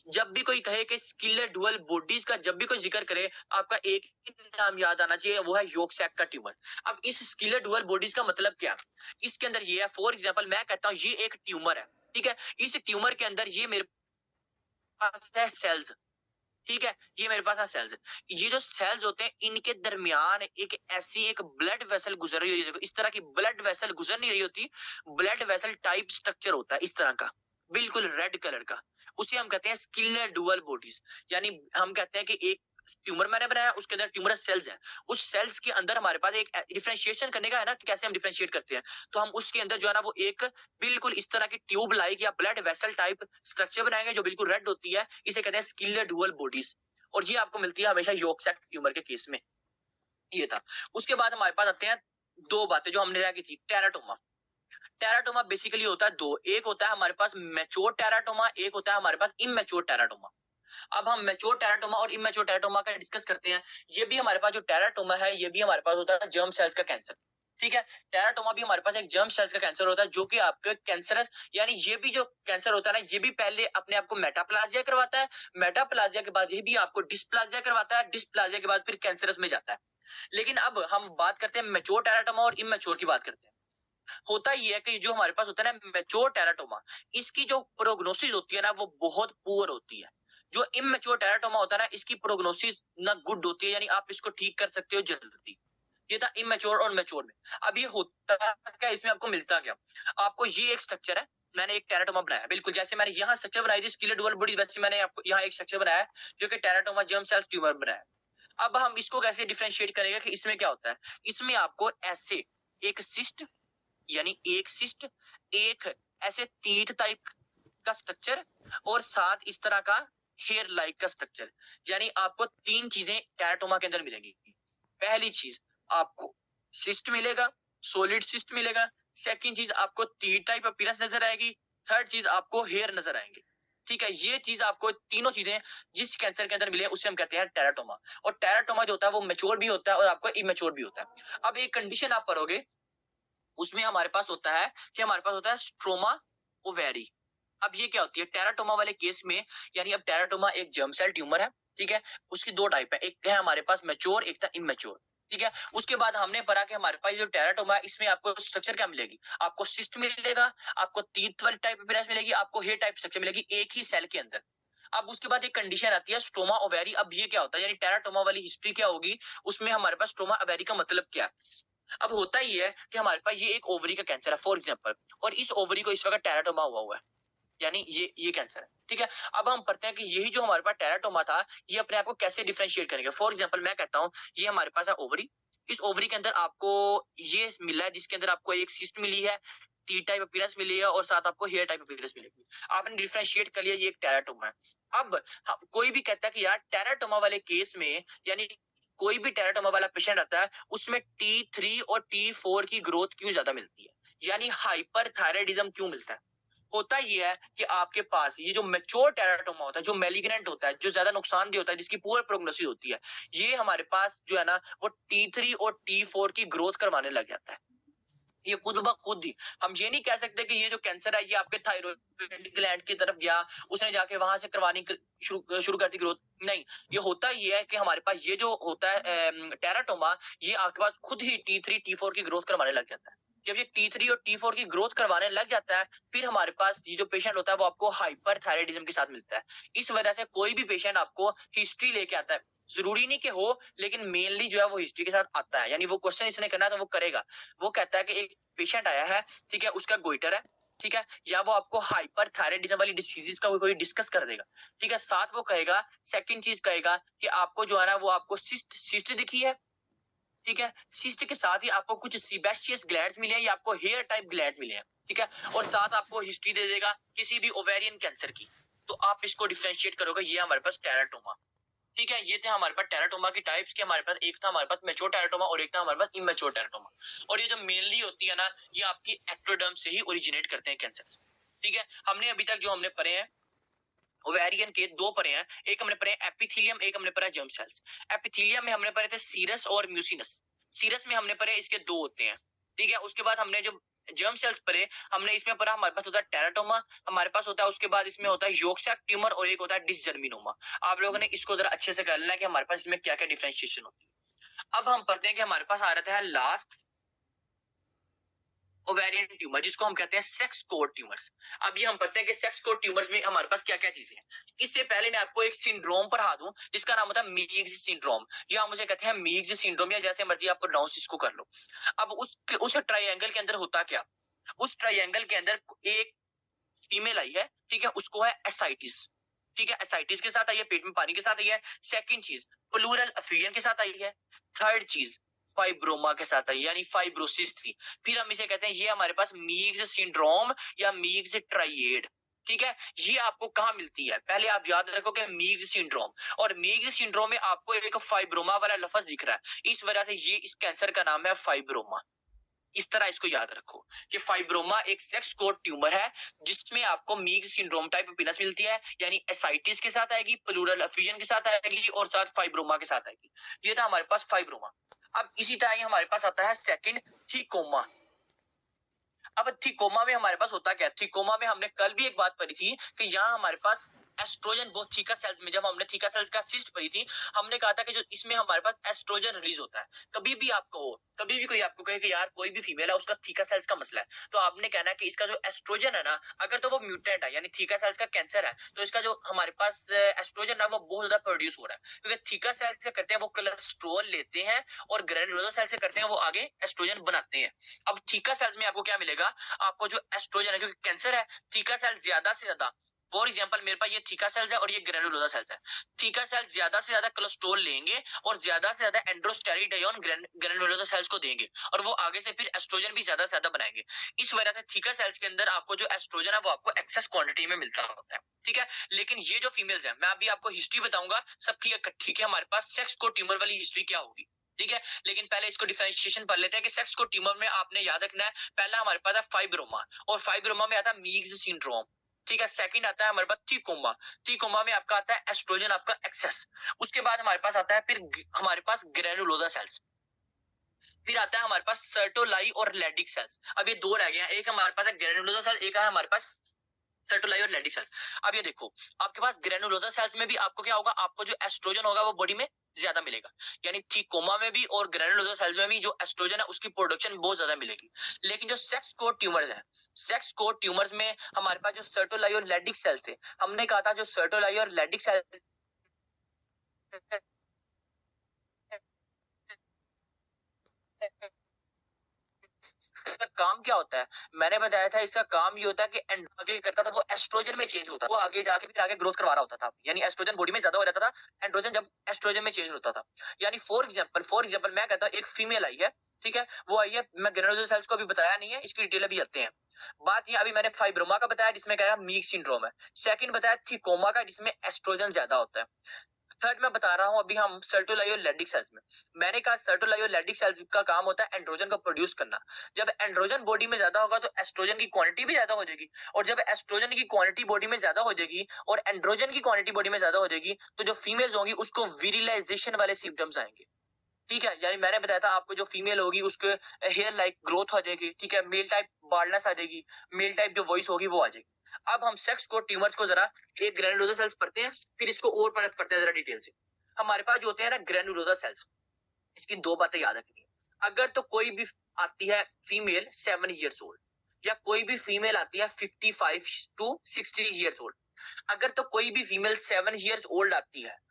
जब भी कोई कहे कि स्किलर डुअल बॉडीज का जब भी कोई जिक्र करे, आपका एक ही नाम याद आना चाहिए, वो है योक सैक का ट्यूमर। अब इस स्किलर डुअल बॉडीज का मतलब क्या, इसके अंदर ये है, फॉर एग्जांपल मैं कहता हूं ये एक ट्यूमर है, ठीक है। इस ट्यूमर के अंदर ये मेरे पास है सेल्स, ठीक है, ये मेरे पास है सेल्स। ये जो सेल्स होते हैं इनके दरमियान एक ऐसी एक ब्लड वेसल गुजर रही होती है, देखो इस तरह की ब्लड वेसल गुजर नहीं रही होती, ब्लड वेसल टाइप स्ट्रक्चर होता है इस तरह का, बिल्कुल रेड कलर का, उसे हम कहते हैं स्किलर डुअल बॉडीज। यानी हम कहते हैं कि एक ट्यूमर मैंने बनाया, उसके अंदर ट्यूमरस सेल्स हैं, उस सेल्स के अंदर हमारे पास एक डिफरेंशिएशन करने का है ना कि कैसे हम डिफरेंशिएट करते हैं, तो हम उसके अंदर जो है ना वो एक बिल्कुल इस तरह की ट्यूब लाइक या ब्लड वेसल टाइप स्ट्रक्चर बनाएंगे जो बिल्कुल रेड होती है, इसे कहते हैं स्किलर डुअल बॉडीज। और ये आपको मिलती है हमेशा योक सैक ट्यूमर के केस में, ये था। उसके बाद हमारे पास आते हैं दो बातें जो हमने की थी, टेराटोमा। टेराटोमा बेसिकली होता है दो, एक होता है हमारे पास मैच्योर टेराटोमा, एक होता है हमारे पास इमैच्योर टेराटोमा। अब हम मैच्योर टेराटोमा और इमैच्योर टेराटोमा का डिस्कस करते हैं। ये भी हमारे पास जो टेराटोमा है ये भी हमारे पास होता है जर्म सेल्स का कैंसर, ठीक है। टेराटोमा भी हमारे पास एक जर्म सेल्स का कैंसर होता है जो कि आपके कैंसरस, यानी ये भी जो कैंसर होता है ना ये भी पहले अपने आप को मेटाप्लाजिया करवाता है, मेटाप्लाजिया के बाद ये भी आपको डिस्प्लाजिया करवाता है, डिस्प्लाजिया के बाद फिर कैंसरस में जाता है। लेकिन अब हम बात करते हैं मैच्योर टेराटोमा और इमैच्योर की बात करते हैं। होता ये है कि जो हमारे पास होता है ना मैच्योर टेराटोमा, इसकी जो प्रोग्नोसिस होती है ना वो बहुत पुअर होती है। जो इमैच्योर टेराटोमा होता है ना इसकी प्रोग्नोसिस ना गुड होती है, यानी आप इसको ठीक कर सकते हो जल्दी। ये था इमैच्योर और मैच्योर में। अब ये होता क्या, इसमें आपको मिलता क्या, आपको ये एक स्ट्रक्चर है, मैंने एक टेराटोमा बनाया, बिल्कुल जैसे मैंने यहाँ स्ट्रक्चर बनाई थी स्किलर डुअल बॉडी, वैसे मैंने आपको यहाँ एक स्ट्रक्चर बनाया जो कि टेराटोमा जर्म सेल्स ट्यूमर बनाया। अब हम इसको कैसे डिफरेंशिएट करेंगे कि इसमें क्या होता है, इसमें आपको ऐसे एक सिस्ट, यानी एक सिस्ट, एक ऐसे तीत टाइप का स्ट्रक्चर, और साथ इस तरह का हेयर लाइक का स्ट्रक्चर, यानी आपको तीन चीजें टेराटोमा के अंदर मिलेंगी। पहली चीज आपको सिस्ट मिलेगा, सॉलिड सिस्ट मिलेगा। सेकंड चीज आपको तीत टाइप अपीयरेंस नजर आएगी। थर्ड चीज आपको हेयर नजर आएंगे। ठीक है, ये चीज आपको तीनों चीजें जिस कैंसर के अंदर मिले उसे हम कहते हैं टेराटोमा। और टेराटोमा जो होता है वो मैच्योर भी होता है और आपको इमेच्योर भी होता है। अब एक कंडीशन आप पढ़ोगे उसमें हमारे पास होता है कि हमारे पास होता है स्ट्रोमा ओवेरी। अब ये क्या होती है टेराटोमा वाले केस में, यानी अब टेराटोमा एक जर्म सेल ट्यूमर है, ठीक है, उसकी दो टाइप है, एक है हमारे पास मैच्योर, एक था इमेच्योर, ठीक है। उसके बाद हमने पढ़ा कि हमारे पास जो टेराटोमा है इसमें आपको स्ट्रक्चर क्या मिलेगी, आपको सिस्ट मिलेगा, आपको तीत वाली टाइप अपीयरेंस मिलेगी, आपको हेयर टाइप स्ट्रक्चर मिलेगी एक ही सेल के अंदर। अब उसके बाद एक कंडीशन आती है स्ट्रोमा ओवेरी। अब ये क्या होता है, यानी टेराटोमा वाली हिस्ट्री क्या होगी, उसमें हमारे पास स्ट्रोमा ओवेरी का मतलब क्या है। अब होता ही है कि हमारे पास ये एक ओवरी का कैंसर है फॉर एग्जांपल, और इस ओवरी को इस वक्त टेराटोमा हुआ है, यानी ये कैंसर है, ठीक है। अब हम पढ़ते हैं कि यही जो हमारे पास टेराटोमा था ये अपने आप को कैसे डिफरेंशिएट करेंगे। फॉर एग्जांपल मैं कहता हूं ये हमारे पास है ओवरी, इस ओवरी के अंदर आपको ये मिला है जिसके अंदर आपको एक सिस्ट मिली है, टी टाइप अपीयरेंस मिली है और साथ आपको हेयर टाइप अपीयरेंस मिलेगी। आपने डिफरेंशिएट कर लिया ये एक टेराटोमा है। अब कोई भी कहता है कि यार टेराटोमा वाले केस में, यानी कोई भी टेराटोमा वाला पेशेंट आता है उसमें T3 और T4 की ग्रोथ क्यों ज्यादा मिलती है, यानी हाइपर थायराइडिज्म क्यों मिलता है। होता ये है कि आपके पास ये जो मैच्योर टेराटोमा होता है, जो मैलिग्नेंट होता है, जो ज्यादा नुकसानदेह होता है, जिसकी पुअर प्रोग्नोसिस होती है, ये हमारे पास जो है ना वो T3 और T4 की ग्रोथ करवाने लग जाता है। ये खुद ब खुद ही, हम ये नहीं कह सकते कि ये जो कैंसर है ये आपके थायराइड ग्लैंड की तरफ गया, उसने जाके वहां से करवानी शुरू कर दी ग्रोथ, नहीं। ये होता ये है कि हमारे पास ये जो होता है टेराटोमा, ये आपके पास खुद ही T3 T4 की ग्रोथ करवाने लग जाता है। जब ये T3 और T4 की ग्रोथ करवाने लग जाता है फिर हमारे पास ये जो पेशेंट होता है वो आपको हाइपर थायराइडिज्म के साथ मिलता है। इस वजह से कोई भी पेशेंट आपको हिस्ट्री लेके आता है, जरूरी नहीं कि हो, लेकिन मेनली जो है वो हिस्ट्री के साथ आता है, यानी वो क्वेश्चन इसने करना है तो वो करेगा। वो कहता है कि एक पेशेंट आया है, ठीक है, उसका गोइटर है, ठीक है, या वो आपको हाइपर थायराइडिज्म वाली डिसीजेस का कोई डिस्कस कर देगा, ठीक है। साथ वो कहेगा, सेकंड चीज कहेगा कि आपको जो है ना वो आपको सिस्ट दिखी है, ठीक है, सिस्ट के साथ ही आपको कुछ सीबेशियस ग्लैंड्स मिले हैं या आपको हेयर टाइप ग्लैंड्स मिले हैं, ठीक है, और साथ आपको हिस्ट्री दे देगा किसी भी ओवेरियन कैंसर की। तो आप इसको डिफरेंशिएट करोगे, ये हमारे पास टेराटोमा, ठीक है। ये थे हमारे पास टेराटोमा की टाइप्स के, हमारे पास एक था हमारे पास मैच्योर टेराटोमा और एक था हमारे पास इमेच्योर टेराटोमा। और ये जो मेनली होती है ना ये आपकी एक्टोडर्म से ही ओरिजिनेट करते हैं कैंसर, ठीक है। हमने अभी तक जो हमने पढ़े हैं ओवेरियन के दो पढ़े हैं, एक हमने पढ़े एपिथेलियम, एक हमने पढ़ा जर्म सेल्स। एपिथेलियम में हमने पढ़े थे सीरस और म्यूसिनस, सीरस में हमने पढ़े इसके दो होते हैं, ठीक है। उसके बाद हमने जो जर्म सेल्स पढ़े हमने इसमें पढ़ा हमारे पास होता है टेराटोमा, हमारे पास होता है उसके बाद इसमें होता है योर्क सैक ट्यूमर और एक होता है डिसजर्मिनोमा। आप लोगों ने इसको जरा अच्छे से कर लेना कि हमारे पास इसमें क्या क्या डिफरेंशिएशन होती है। अब हम पढ़ते हैं कि हमारे पास आ रहा है लास्ट ओवेरियन ट्यूमर जिसको हम कहते हैं सेक्स कोड ट्यूमर्स। अब ये हम पढ़ते हैं कि सेक्स कोड ट्यूमर्स में हमारे पास क्या क्या चीजें हैं। इससे पहले मैं आपको एक सिंड्रोम पढ़ा दूं जिसका नाम होता है मीग्स सिंड्रोम, या मुझे कहते हैं मीग्स सिंड्रोम, या जैसे मर्जी आप प्रोनाउंस इसको कर लो। अब उस ट्राइंगल के अंदर होता क्या, उस ट्राइंगल के अंदर एक फीमेल आई है, ठीक है, उसको है एसाइटिस, ठीक है, एसाइटिस के साथ आई है, पेट में पानी के साथ आई है। सेकंड चीज प्लूरल एफिजियन के साथ आई है। थर्ड चीज फाइब्रोमा के साथ आई, यानी फाइब्रोसिस थी। फिर हम इसे कहते हैं ये हमारे पास मीग्स सिंड्रोम या मीग्स ट्राइएड, ठीक है। ये आपको कहां मिलती है, पहले आप याद रखो कि मीग्स सिंड्रोम, और मीग्स सिंड्रोम में आपको एक फाइब्रोमा वाला लफ्ज दिख रहा है, इस वजह से ये इस कैंसर का नाम है फाइब्रोमा। इस तरह इसको याद रखो कि फाइब्रोमा एक सेक्स कोड ट्यूमर है जिसमें आपको मीग्स सिंड्रोम टाइप अपीयरेंस मिलती है, यानी एसाइटिस के साथ आएगी, प्लूरल एफिजियन के साथ आएगी और साथ फाइब्रोमा के साथ आएगी। ये था हमारे पास फाइब्रोमा। अब इसी तरह हमारे पास आता है सेकंड थीकोमा। अब थीकोमा में हमारे पास होता क्या है, थीकोमा में हमने कल भी एक बात पढ़ी थी कि यहाँ हमारे पास एस्ट्रोजन बहुत थीका सेल्स में, जब हमने थीका सेल्स का सिस्ट पढ़ी थी हमने कहा था कि जो इसमें हमारे पास एस्ट्रोजन रिलीज होता है। कभी भी आप कहो, कभी भी कोई आपको कहे कि यार कोई भी फीमेल है उसका थीका सेल्स का मसला है, तो आपने कहना है कि इसका जो एस्ट्रोजन है ना, अगर तो वो म्यूटेंट है यानी थीका सेल्स का कैंसर है, तो इसका जो हमारे पास एस्ट्रोजन है वो बहुत ज्यादा प्रोड्यूस हो रहा है, क्योंकि थीका सेल्स से करते हैं वो कोलेस्ट्रॉल लेते हैं और ग्रेनुलोसा सेल से करते हैं वो आगे एस्ट्रोजन बनाते हैं। अब थीका सेल्स में आपको क्या मिलेगा, आपको जो एस्ट्रोजन है, क्योंकि कैंसर है, थीका सेल ज्यादा से ज्यादा, फॉर एग्जांपल मेरे पास ये थीका सेल्स है और ये ग्रेनुलोसा सेल्स है, थीका सेल्स ज्यादा से ज्यादा कोलेस्ट्रॉल लेंगे और ज्यादा से ज्यादा एंड्रोस्टेरिडायोन ग्रेनुलोसा सेल्स को देंगे और वो आगे से फिर एस्ट्रोजन भी ज्यादा से ज्यादा बनाएंगे। इस वजह से थीका सेल्स के अंदर आपको जो एस्ट्रोजन है वो आपको एक्सेस क्वांटिटी में मिलता होता है, ठीक है। लेकिन ये जो फीमेल्स है, मैं अभी आपको हिस्ट्री बताऊंगा सबकी इकट्ठी के हमारे पास सेक्स को ट्यूमर वाली हिस्ट्री क्या होगी, ठीक है। लेकिन पहले इसको डिफरेंशिएशन पढ़ लेते हैं कि सेक्स को ट्यूमर में आपने याद रखना है, पहला हमारे पास है फाइब्रोमा, और फाइब्रोमा में आता है मीग्स सिंड्रोम, ठीक है। सेकंड आता है हमारे पास थीकोमा। थीकोमा में आपका आता है एस्ट्रोजन आपका एक्सेस। उसके बाद हमारे पास आता है फिर हमारे पास ग्रेनुलोसा सेल्स। फिर आता है हमारे पास सर्टोलाई और लेडिक सेल्स। अब ये दो रह गए हैं, एक हमारे पास है ग्रेनुलोसा सेल, एक है हमारे पास सर्टोलाई और लेडिक सेल्स। अब ये देखो आपके पास ग्रेनुलोसा सेल्स में भी आपको क्या होगा, आपको जो एस्ट्रोजन होगा वो बॉडी में ज्यादा मिलेगा। यानी थीकोमा में भी और ग्रेनुलोसा सेल्स में भी जो एस्ट्रोजन है उसकी प्रोडक्शन बहुत ज्यादा मिलेगी। लेकिन जो सेक्स कोड ट्यूमर्स है, सेक्स कोड ट्यूमर्स में हमारे पास जो सर्टोलाई और लेडिक सेल्स थे, हमने कहा था जो सर्टोलाई और लेडिक सेल्स इसका काम क्या होता है, मैंने बताया था इसका काम ये होता है कि आगे करता था वो एस्ट्रोजन में चेंज होता था, वो आगे जाके फिर आगे ग्रोथ करवा रहा होता था। यानी एस्ट्रोजन बॉडी में ज्यादा हो जाता था, एंड्रोजन जब एस्ट्रोजन में चेंज होता था। यानी फॉर एग्जांपल मैं कहता हूँ एक फीमेल आई है, ठीक है, वो आई है, मैं ग्रेनुलोसा सेल्स को अभी बताया नहीं है, इसकी डिटेल अभी आते हैं। बात ये अभी मैंने फाइब्रोमा का बताया जिसमें क्या है मीक सिंड्रोम है। सेकंड बताया थीकोमा का जिसमें एस्ट्रोजन ज्यादा होता है। थर्ड मैं बता रहा हूं अभी हम सर्टोलाई और लेडिक सेल्स में। मैंने कहा सर्टोलाई और लेडिक सेल्स का काम होता है एंड्रोजन को प्रोड्यूस करना। जब एंड्रोजन बॉडी में ज्यादा होगा तो एस्ट्रोजन की क्वांटिटी भी ज्यादा हो जाएगी, और जब एस्ट्रोजन की क्वांटिटी बॉडी में ज्यादा हो जाएगी और एंड्रोजन की क्वांटिटी बॉडी में ज्यादा हो जाएगी तो जो फीमेल्स होंगी उसको विरिलाइजेशन वाले सिम्टम्स आएंगे। ठीक है, यानी मैंने बताया था आपको जो फीमेल होगी उसके हेयर लाइक ग्रोथ हो जाएगी, ठीक है, मेल टाइप बार्डनेस आ जाएगी, मेल टाइप जो वॉइस होगी वो आ जाएगी। अब हम सेक्स को ट्यूमर्स को जरा एक ग्रेनुलोसा सेल्स पढ़ते हैं, फिर इसको और पढ़ते हैं जरा डिटेल से। हमारे पास जो होते हैं ना ग्रेनुलोसा सेल्स, इसकी दो बातें याद रखनी है। अगर तो कोई भी आती है फीमेल 7 इयर्स ओल्ड, या कोई भी फीमेल आती है 55 to 60 इयर्स ओल्ड, अगर तो कोई भी फीमेल 7 इयर्स ओल्ड आती है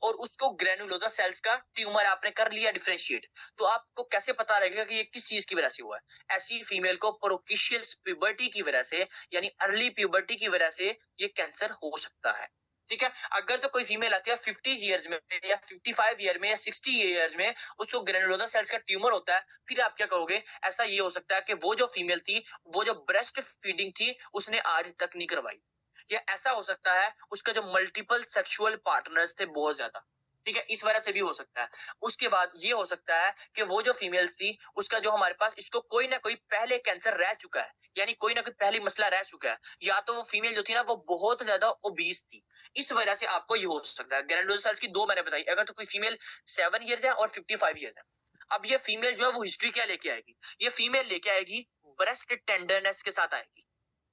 और उसको ग्रेनुलोसा सेल्स का ट्यूमर आपने कर लिया डिफरेंशिएट, तो आपको कैसे पता लगेगा कि ये किस चीज की वजह से हुआ है। ऐसी फीमेल को प्रोकिशियस प्यूबर्टी की वजह से, यानी अर्ली प्यूबर्टी की वजह से ये कैंसर हो सकता है। ठीक है, अगर तो कोई फीमेल आती है 50 इयर्स में या 55 ईयर में या 60 इयर्स में, उसको ग्रेनुलोसा सेल्स का ट्यूमर होता है, फिर आप क्या करोगे, ऐसा ये हो सकता है कि वो जो फीमेल थी वो जो ब्रेस्ट फीडिंग थी उसने आज तक नहीं करवाई, या ऐसा हो सकता है उसका जो मल्टीपल सेक्सुअल पार्टनर्स थे बहुत ज्यादा, ठीक है, इस वजह से भी हो सकता है। उसके बाद ये हो सकता है कि वो जो फीमेल थी उसका जो हमारे पास इसको कोई ना कोई पहले कैंसर रह चुका है, यानी कोई ना कोई पहले मसला रह चुका है, या तो वो फीमेल जो थी ना वो बहुत ज्यादा ओबीस थी, इस वजह से आपको ये हो सकता है। ग्रेनुलोसा सेल्स की दो मैंने बताई, अगर तो कोई फीमेल 7 ईयर है और 55 ईयर है। अब ये फीमेल जो है वो हिस्ट्री क्या लेके आएगी, ये फीमेल लेके आएगी ब्रेस्ट टेंडरनेस के साथ आएगी,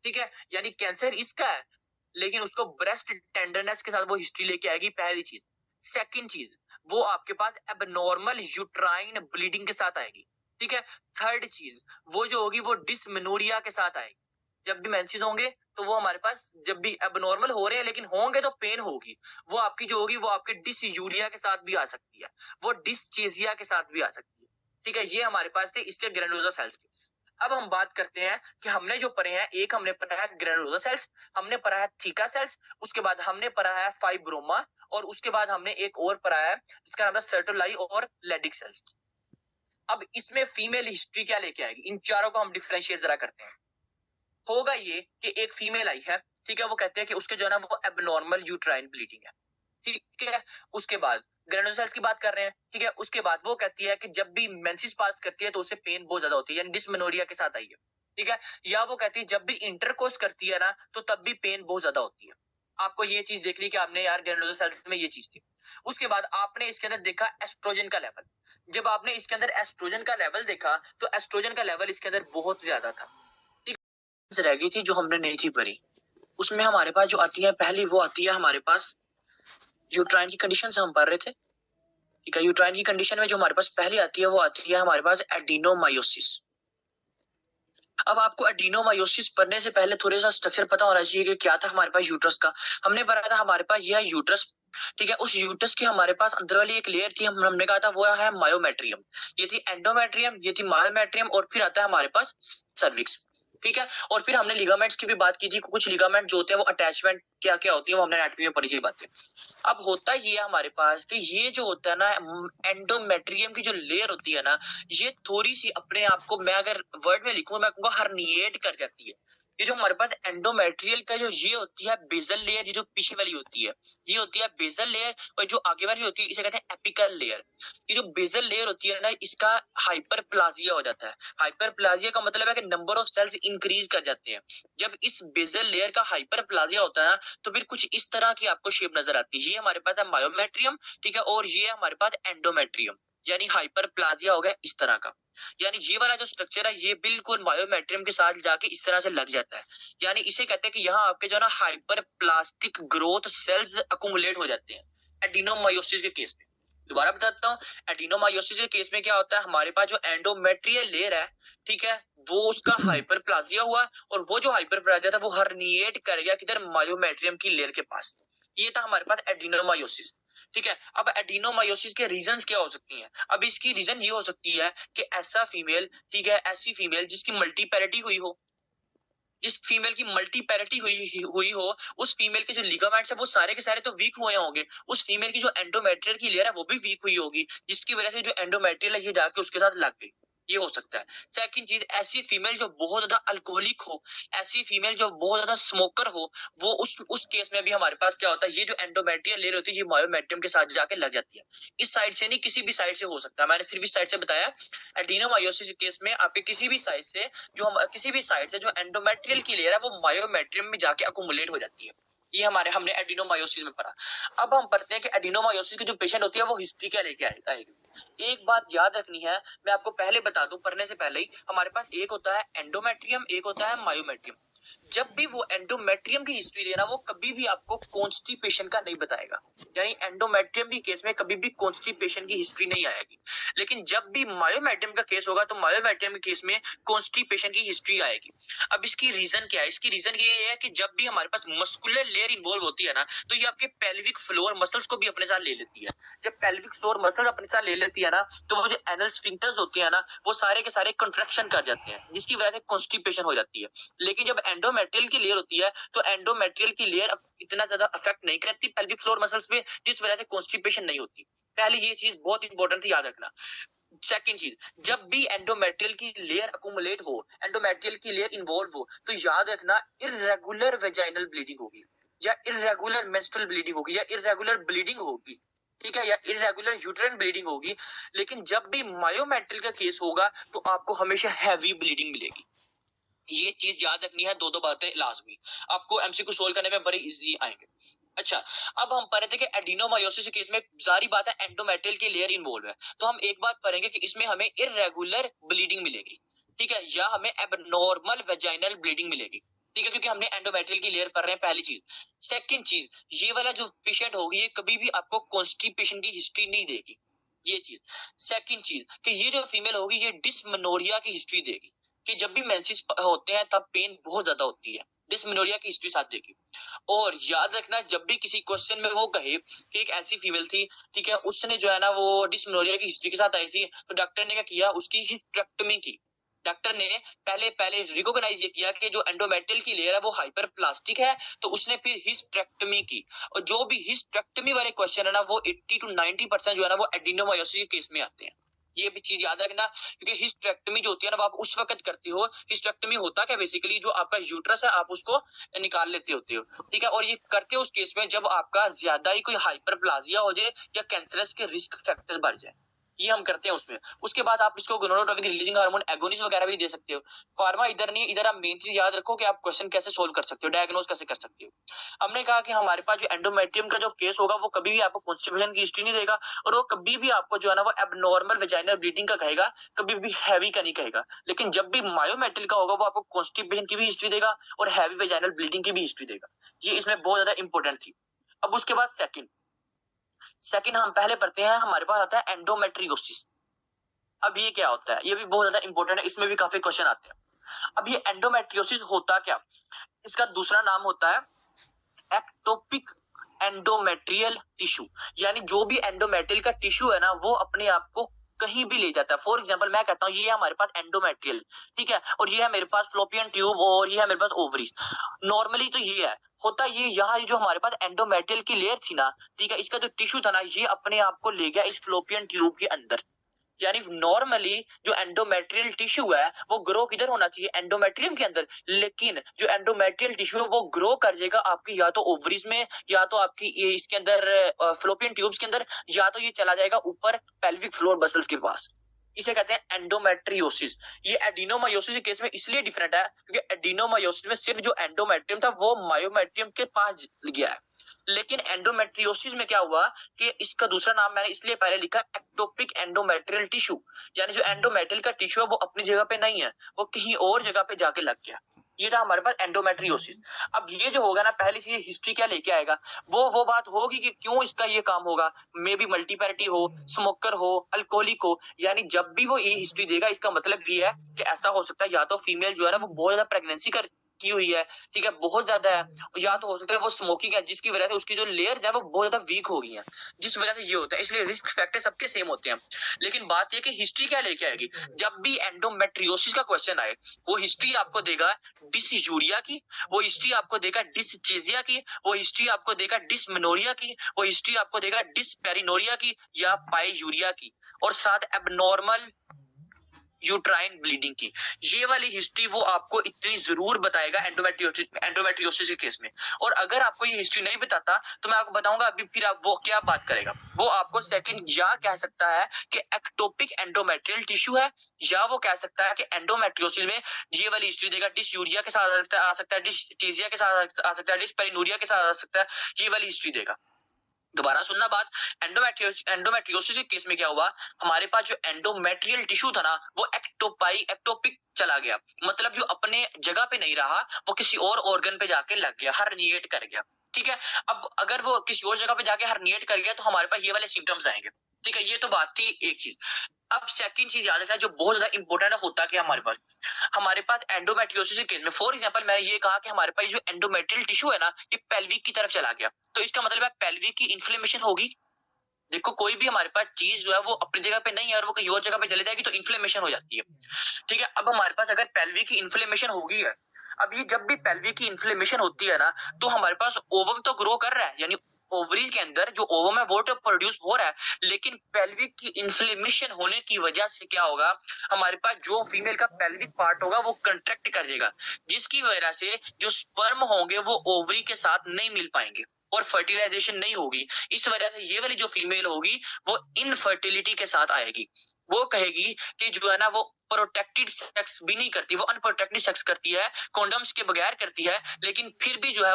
ठीक है, यानी कैंसर इसका है लेकिन उसको ब्रेस्ट टेंडरनेस के साथ वो हिस्ट्री लेके आएगी, पहली चीज। सेकंड चीज, वो आपके पास एबनॉर्मल यूट्राइन ब्लीडिंग के साथ आएगी, ठीक है। थर्ड चीज, वो जो होगी वो डिसमेनोरिया के साथ आएगी। जब भी मेंसेस होंगे तो वो हमारे पास जब भी एबनॉर्मल हो रहे हैं लेकिन होंगे तो पेन होगी, वो आपकी जो होगी वो आपके डिसयूरिया के साथ भी आ सकती है, वो डिसचेजिया के साथ भी आ सकती है, ठीक है। ये हमारे पास थे इसके ग्रेनुलोसा सेल्स के। अब हम बात करते हैं कि हमने जो पढ़े हैं, एक हमने पढ़ा है ग्रेनुलोसा सेल्स, हमने पढ़ा है थीका सेल्स, उसके बाद हमने पढ़ा है फाइब्रोमा, और उसके बाद हमने एक और पढ़ा है जिसका नाम है सर्टोलाई और लेडिक सेल्स। अब इसमें फीमेल हिस्ट्री क्या लेके आएगी, इन चारों को हम डिफरेंशिएट जरा करते हैं। होगा ये कि एक फीमेल आई है, ठीक है, वो कहते हैं कि उसके जो है ना वो एबनॉर्मल यूट्राइन ब्लीडिंग है, ठीक है। उसके बाद ग्रेनुलोसा सेल्स की बात कर रहे हैं, ठीक है। उसके बाद वो कहती है कि जब भी मेंसेस पास करती है तो उसे पेन बहुत ज्यादा होती है, यानी डिसमेनोरिया के साथ आई है, ठीक है। या वो कहती है जब भी इंटरकोर्स करती है ना तो तब भी पेन बहुत ज्यादा होती है। आपको ये चीज देख ली कि आपने यार ग्रेनुलोसा सेल्स में ये चीज थी। उसके बाद आपने इसके अंदर देखा एस्ट्रोजन का लेवल। जब आपने इसके अंदर एस्ट्रोजन का लेवल देखा तो एस्ट्रोजन का लेवल इसके अंदर बहुत ज्यादा था, रह गई थी जो हमने नहीं थी पढ़ी। उसमें हमारे पास जो आती है पहली, वो आती है हमारे पास यूट्राइन की कंडीशन से हम पढ़ रहे थे, ठीक है। यूट्राइन की कंडीशन में जो हमारे पास पहली आती है वो आती है हमारे पास एडिनोमायोसिस। अब आपको एडिनोमायोसिस पढ़ने से पहले थोड़ा सा स्ट्रक्चर पता होना चाहिए कि क्या था हमारे पास यूट्रस का। हमने पढ़ा था हमारे पास यह यूट्रस, ठीक है, उस यूट्रस की हमारे पास अंदर वाली एक लेयर थी, हमने कहा था वो है मायोमेट्रियम, ये थी एंडोमेट्रियम, ये थी मायोमेट्रियम, और फिर आता है हमारे पास सर्विक्स, ठीक है। और फिर हमने लिगामेंट्स की भी बात की थी, कुछ लिगामेंट जो होते हैं वो अटैचमेंट क्या क्या होती है वो हमने एनाटॉमी में पढ़ी थी बातें। अब होता ये है हमारे पास कि ये जो होता है ना एंडोमेट्रियम की जो लेयर होती है ना, ये थोड़ी सी अपने आप को, मैं अगर वर्ड में लिखूं मैं कहूंगा हर्निएट कर जाती है, ये जो हमारे पास एंडोमेट्रियल का जो ये होती है बेसल लेयर, ये जो पीछे वाली होती है ये होती है बेसल लेयर, और जो आगे वाली होती है इसे कहते हैं एपिकल लेयर। ये जो बेसल लेयर होती है ना, इसका हाइपरप्लाजिया हो जाता है। हाइपरप्लाजिया का मतलब है कि नंबर ऑफ सेल्स इंक्रीज कर जाते हैं। जब इस बेसल लेयर का हाइपरप्लाजिया होता है तो फिर कुछ इस तरह की आपको शेप नजर आती है। ये हमारे पास है मायोमेट्रियम, ठीक है, और ये हमारे पास एंडोमेट्रियम, यानी हाइपरप्लाजिया हो गया इस तरह का। यानी ये वाला जो स्ट्रक्चर है ये बिल्कुल मायोमेट्रियम के साथ जाके इस तरह से लग जाता है। यानी इसे कहते हैं कि यहाँ आपके जो ना हाइपरप्लास्टिक ग्रोथ सेल्स अकुमुलेट हो जाते हैं एडिनोमायोसिस के केस में। दोबारा बताता हूँ, एडिनोमायोसिस के केस में क्या होता है, हमारे पास जो एंडोमेट्रियल लेयर है, ठीक है, वो उसका हाइपरप्लाजिया हुआ, और वो जो हाइपरप्लाजिया था वो हर्निएट कर गया किधर, मायोमेट्रियम की लेयर के पास। ये था हमारे पास एडिनोमायोसिस, ठीक है। अब एडिनोमायोसिस के रीजंस क्या हो सकती हैं? अब इसकी रीजन ये हो सकती है कि ऐसा फीमेल, ठीक है, ऐसी फीमेल जिसकी मल्टीपैरिटी हुई हो, जिस फीमेल की मल्टीपैरिटी हुई हो, उस फीमेल के जो लिगामेंट्स है वो सारे के सारे तो वीक हुए होंगे। उस फीमेल की जो एंडोमेट्रियल की लेयर है वो भी वीक हुई होगी, जिसकी वजह से जो एंडोमेट्रियल है ये जाके उसके साथ लग गई। ये हो सकता है। सेकंड चीज, ऐसी फीमेल जो बहुत ज्यादा अल्कोहलिक हो, ऐसी फीमेल जो बहुत ज्यादा स्मोकर हो, वो उस केस में भी हमारे पास क्या होता है, ये जो एंडोमेट्रियल लेयर होती है ये मायोमेट्रियम के साथ जाके लग जाती है। इस साइड से नहीं, किसी भी साइड से हो सकता है। मैंने फिर भी साइड से बताया, एडिनोमायोसिस के केस में आपके किसी भी साइड से किसी भी साइड से जो एंडोमेट्रियल की लेयर है वो मायोमेट्रियम में जाके अकुमुलेट हो जाती है। ये हमने एडिनोमायोसिस में पढ़ा। अब हम पढ़ते हैं कि एडिनोमायोसिस की जो पेशेंट होती है वो हिस्ट्री क्या लेके आएगी। एक बात याद रखनी है, मैं आपको पहले बता दूं पढ़ने से पहले ही, हमारे पास एक होता है एंडोमेट्रियम, एक होता है मायोमेट्रियम। जब भी वो एंडोमेट्रियम की हिस्ट्री देना, वो कभी भी आपको कॉन्स्टिपेशन का नहीं बताएगा। यानी एंडोमेट्रियम की केस में कभी भी कॉन्स्टिपेशन की हिस्ट्री नहीं आएगी। लेकिन जब भी मायोमेट्रियम का केस होगा तो मायोमेट्रियम के केस में कॉन्स्टिपेशन की हिस्ट्री आएगी। अब इसकी रीजन क्या है? इसकी रीजन ये है कि जब भी हमारे पास मस्कुलर लेयर इन्वॉल्व होती है ना, तो ये आपके पेल्विक फ्लोर मसल्स को भी अपने साथ ले लेती है। जब पेल्विक फ्लोर मसल्स अपने साथ ले लेती है ना, तो वो जो एनल स्फिंक्टर्स होते हैं ना, वो सारे के सारे कंट्रैक्शन कर जाते हैं, जिसकी वजह से कॉन्स्टिपेशन हो जाती है। लेकिन जब एंडोमेट्रियल की लेयर होती है तो एंडोमेट्रियल की लेयर इतना ज्यादा अफेक्ट नहीं करती पेल्विक फ्लोर मसल्स पे, जिस वजह से कॉन्स्टिपेशन नहीं होती। पहले ये चीज बहुत इंपॉर्टेंट है, याद रखना। सेकंड चीज, जब भी एंडोमेट्रियल की लेयर अकुमुलेट हो, एंडोमेट्रियल की लेयर इन्वॉल्व हो, तो याद रखना इररेगुलर वेजाइनल ब्लीडिंग होगी, या इररेगुलर मेंस्ट्रुअल ब्लीडिंग होगी, या इररेगुलर ब्लीडिंग होगी, ठीक है, या इररेगुलर यूट्राइन ब्लीडिंग होगी। लेकिन जब भी मायोमेट्रियल का केस होगा तो आपको हमेशा हैवी ब्लीडिंग मिलेगी। ये चीज याद रखनी है, दो बातें लाजमी, आपको एमसीक्यू सोल्व करने में बड़े इजी आएंगे। अच्छा, अब हम पढ़ रहे थे कि एडिनोमायोसिस के केस में जारी बात है एंडोमेट्रियल की लेयर इन्वॉल्व है, तो हम एक बात पढ़ेंगे कि इसमें हमें इररेगुलर ब्लीडिंग मिलेगी, ठीक है, या हमें एबनॉर्मल वेजाइनल ब्लीडिंग मिलेगी, ठीक है, क्योंकि हमने एंडोमेट्रियल की लेयर पढ़ रहे हैं, पहली चीज। सेकंड चीज, ये वाला जो पेशेंट होगी ये कभी भी आपको कॉन्स्टिपेशन की हिस्ट्री नहीं देगी, ये चीज। सेकंड चीज कि ये जो फीमेल होगी ये डिसमेनोरिया की हिस्ट्री देगी, कि जब भी मेंसेस होते हैं तब पेन बहुत ज्यादा होती है, डिसमेनोरिया की हिस्ट्री साथ देगी। और याद रखना, जब भी किसी क्वेश्चन में वो कहे कि एक ऐसी फीमेल थी, ठीक है, उसने जो है ना वो डिसमेनोरिया की हिस्ट्री के साथ आई थी, तो डॉक्टर ने क्या किया, उसकी हिस्टेक्टोमी की। डॉक्टर ने पहले रिकॉग्नाइज ये किया कि जो एंडोमेट्रियल की लेयर है वो हाइपरप्लास्टिक है, तो उसने फिर हिस्टेक्टोमी की। और जो भी हिस्टेक्टोमी वाले क्वेश्चन है ना वो 80 to 90% जो है ना वो एडिनोमायोसिस के केस में आते हैं। ये भी चीज याद रखना, क्योंकि हिस्टेक्टोमी जो होती है ना वो आप उस वक्त करती हो। हिस्टेक्टोमी होता क्या, बेसिकली जो आपका यूट्रस है आप उसको निकाल लेते होते हो, ठीक है, और ये करते हो उस केस में जब आपका ज्यादा ही कोई हाइपरप्लाजिया हो जाए या कैंसरस के रिस्क फैक्टर्स बढ़ जाए, ये हम करते हैं उसमें। उसके बाद आप इसको गोनाडोट्रोपिक रिलीजिंग हार्मोन एगोनिस्ट वगैरह भी दे सकते हो। फार्मा इधर नहीं, इधर आप मेन चीज याद रखो कि आप क्वेश्चन कैसे सोल्व कर सकते हो, डायग्नोज कैसे कर सकते हो। हमने कहा कि हमारे पास जो एंडोमेट्रियम का जो केस होगा वो कभी भी आपको कॉन्स्टिपेशन की हिस्ट्री नहीं देगा, और वो कभी भी आपको जो है ना वो एबनॉर्मल वेजाइनल ब्लीडिंग का कहेगा, कभी भी हैवी का नहीं कहेगा। लेकिन जब भी मायोमेट्रियल का होगा वो आपको कॉन्स्टिपेशन की भी हिस्ट्री देगा और हैवी वेजाइनल ब्लीडिंग की भी हिस्ट्री देगा। ये इसमें बहुत ज्यादा इंपॉर्टेंट थी। अब उसके बाद सेकंड हम पहले पढ़ते हैं, हमारे पास आता है एंडोमेट्रियोसिस। अब ये क्या होता है, ये भी बहुत ज्यादा इंपॉर्टेंट है, इसमें भी काफी क्वेश्चन आते हैं। अब ये एंडोमेट्रियोसिस होता क्या, इसका दूसरा नाम होता है एक्टोपिक एंडोमेट्रियल टिश्यू। यानी जो भी एंडोमेट्रियल का टिश्यू है ना वो अपने आप को कहीं भी ले जाता है। फॉर एग्जांपल मैं कहता हूँ ये है हमारे पास एंडोमेट्रियल, ठीक है, और ये है मेरे पास फ्लोपियन ट्यूब, और ये है मेरे पास ओवरी। नॉर्मली तो ये है, होता ये यहाँ जो हमारे पास एंडोमेट्रियल की लेयर थी ना, ठीक है, इसका जो टिश्यू था ना ये अपने आप को ले गया इस फ्लोपियन ट्यूब के अंदर, यानी नॉर्मली जो एंडोमेट्रियल टिश्यू है वो ग्रो किधर होना चाहिए, एंडोमेट्रियम के अंदर, लेकिन जो एंडोमेट्रियल टिश्यू है वो ग्रो कर जाएगा आपकी या तो ओवरीज में, या तो आपकी इसके अंदर फ्लोपियन ट्यूब्स के अंदर, या तो ये चला जाएगा ऊपर पेल्विक फ्लोर मसल्स के पास। इसे कहते हैं एंडोमेट्रियोसिस। ये एडिनोमायोसिस के केस में इसलिए डिफरेंट है क्योंकि एडिनोमायोसिस में सिर्फ जो एंडोमेट्रियम था वो मायोमेट्रियम के पास गया है, लेकिन एंडोमेट्रियोसिस में क्या हुआ कि इसका दूसरा नाम मैंने इसलिए पहले लिखा एक्टोपिक एंडोमेट्रियल टिश्यू, यानी जो एंडोमेट्रियल का टिश्यू है वो अपनी जगह पे नहीं है, वो कहीं और जगह पे जाके लग गया। ये था हमारे पास एंडोमेट्रियोसिस। अब ये जो होगा ना, पहली चीज हिस्ट्री क्या लेके आएगा, वो बात होगी कि क्यों इसका ये काम होगा, मे बी मल्टीपैरिटी हो, स्मोकर हो, अल्कोहलिक हो, यानी जब भी वो ये हिस्ट्री देगा इसका मतलब ये है कि ऐसा हो सकता है या तो फीमेल जो है ना वो बहुत ज्यादा प्रेगनेंसी कर की हुई है, ठीक है, बहुत ज्यादा है, या तो हो सकता है वो स्मोकिंग है जिसकी वजह से उसकी जो लेयर है वो बहुत ज्यादा वीक हो गई है, जिस वजह से ये होता है। इसलिए रिस्क फैक्टर सबके सेम होते हैं, लेकिन बात ये कि हिस्ट्री क्या लेके आएगी। जब भी एंडोमेट्रियोसिस का क्वेश्चन आए वो हिस्ट्री आपको देगा डिसयूरिया की, वो हिस्ट्री आपको देगा डिसचेजिया की, वो हिस्ट्री आपको देगा डिसमेनोरिया की, वो हिस्ट्री आपको देगा डिसपेरिनोरिया की या पाईयूरिया की, और साथ एबनॉर्मल यूट्राइन ब्लीडिंग की। ये वाली हिस्ट्री वो आपको इतनी जरूर बताएगा एंडोमेट्रियोसिस के केस में। और अगर आपको ये हिस्ट्री नहीं बताता तो मैं आपको बताऊंगा अभी फिर आप वो क्या बात करेगा, वो आपको सेकंड या कह सकता है कि एक्टोपिक एंडोमेट्रियल टिश्यू है, या वो कह सकता है कि एंडोमेट्रियोसिस में ये वाली हिस्ट्री देगा डिसयूरिया के साथ आ सकता है, डिसटेजिया के साथ आ सकता है, डिसपेरिनोरिया के साथ आ सकता है, ये वाली हिस्ट्री देगा। दोबारा सुनना बात, एंडोमेट्रियोसिस के केस में क्या हुआ, हमारे पास जो एंडोमेट्रियल टिश्यू था ना वो एक्टोपिक चला गया, मतलब जो अपने जगह पे नहीं रहा वो किसी और ऑर्गन पे जाके लग गया, हर्निएट कर गया, ठीक है। अब अगर वो किसी और जगह पे जाके हर्निएट कर गया तो हमारे पास ये वाले सिम्टम्स आएंगे, ठीक है। ये तो बात थी एक चीज। अब सेकंड चीज याद रखना जो बहुत ज्यादा इंपॉर्टेंट होता है कि हमारे पास एंडोमेट्रियोसिस के केस में, फॉर एग्जांपल मैंने ये कहा कि हमारे पास जो एंडोमेट्रियल टिश्यू है ना ये पेल्विक की तरफ चला गया, तो इसका मतलब है पेल्विक की इन्फ्लेमेशन होगी। देखो कोई भी हमारे पास चीज जो है वो अपनी जगह पे नहीं है और वो कहीं और जगह पे चले जाएगी तो इन्फ्लेमेशन हो जाती है, ठीक है। अब हमारे पास अगर पेल्विक की इन्फ्लेमेशन होगी है, अब ये जब भी पेल्विक की इन्फ्लेमेशन होती है ना तो हमारे पास ओवम तो ग्रो कर रहा है, यानी ओवरीज के अंदर जो ओवम है वो तो प्रोड्यूस हो रहा है, लेकिन पेल्विक की इन्फ्लेमेशन होने की वजह से क्या होगा, हमारे पास जो फीमेल का पेल्विक पार्ट होगा वो कंट्रैक्ट कर जाएगा, जिसकी वजह से जो स्पर्म होंगे वो ओवरी के साथ नहीं मिल पाएंगे और फर्टिलाइजेशन नहीं होगी। इस वजह से ये वाली जो फीमेल होगी वो इनफर्टिलिटी के साथ आएगी, वो कहेगी कि जो है ना वो प्रोटेक्टेड सेक्स भी नहीं करती, वो अनप्रोटेक्टेड सेक्स करती है, कॉन्डम्स के बगैर करती है, लेकिन फिर भी जो है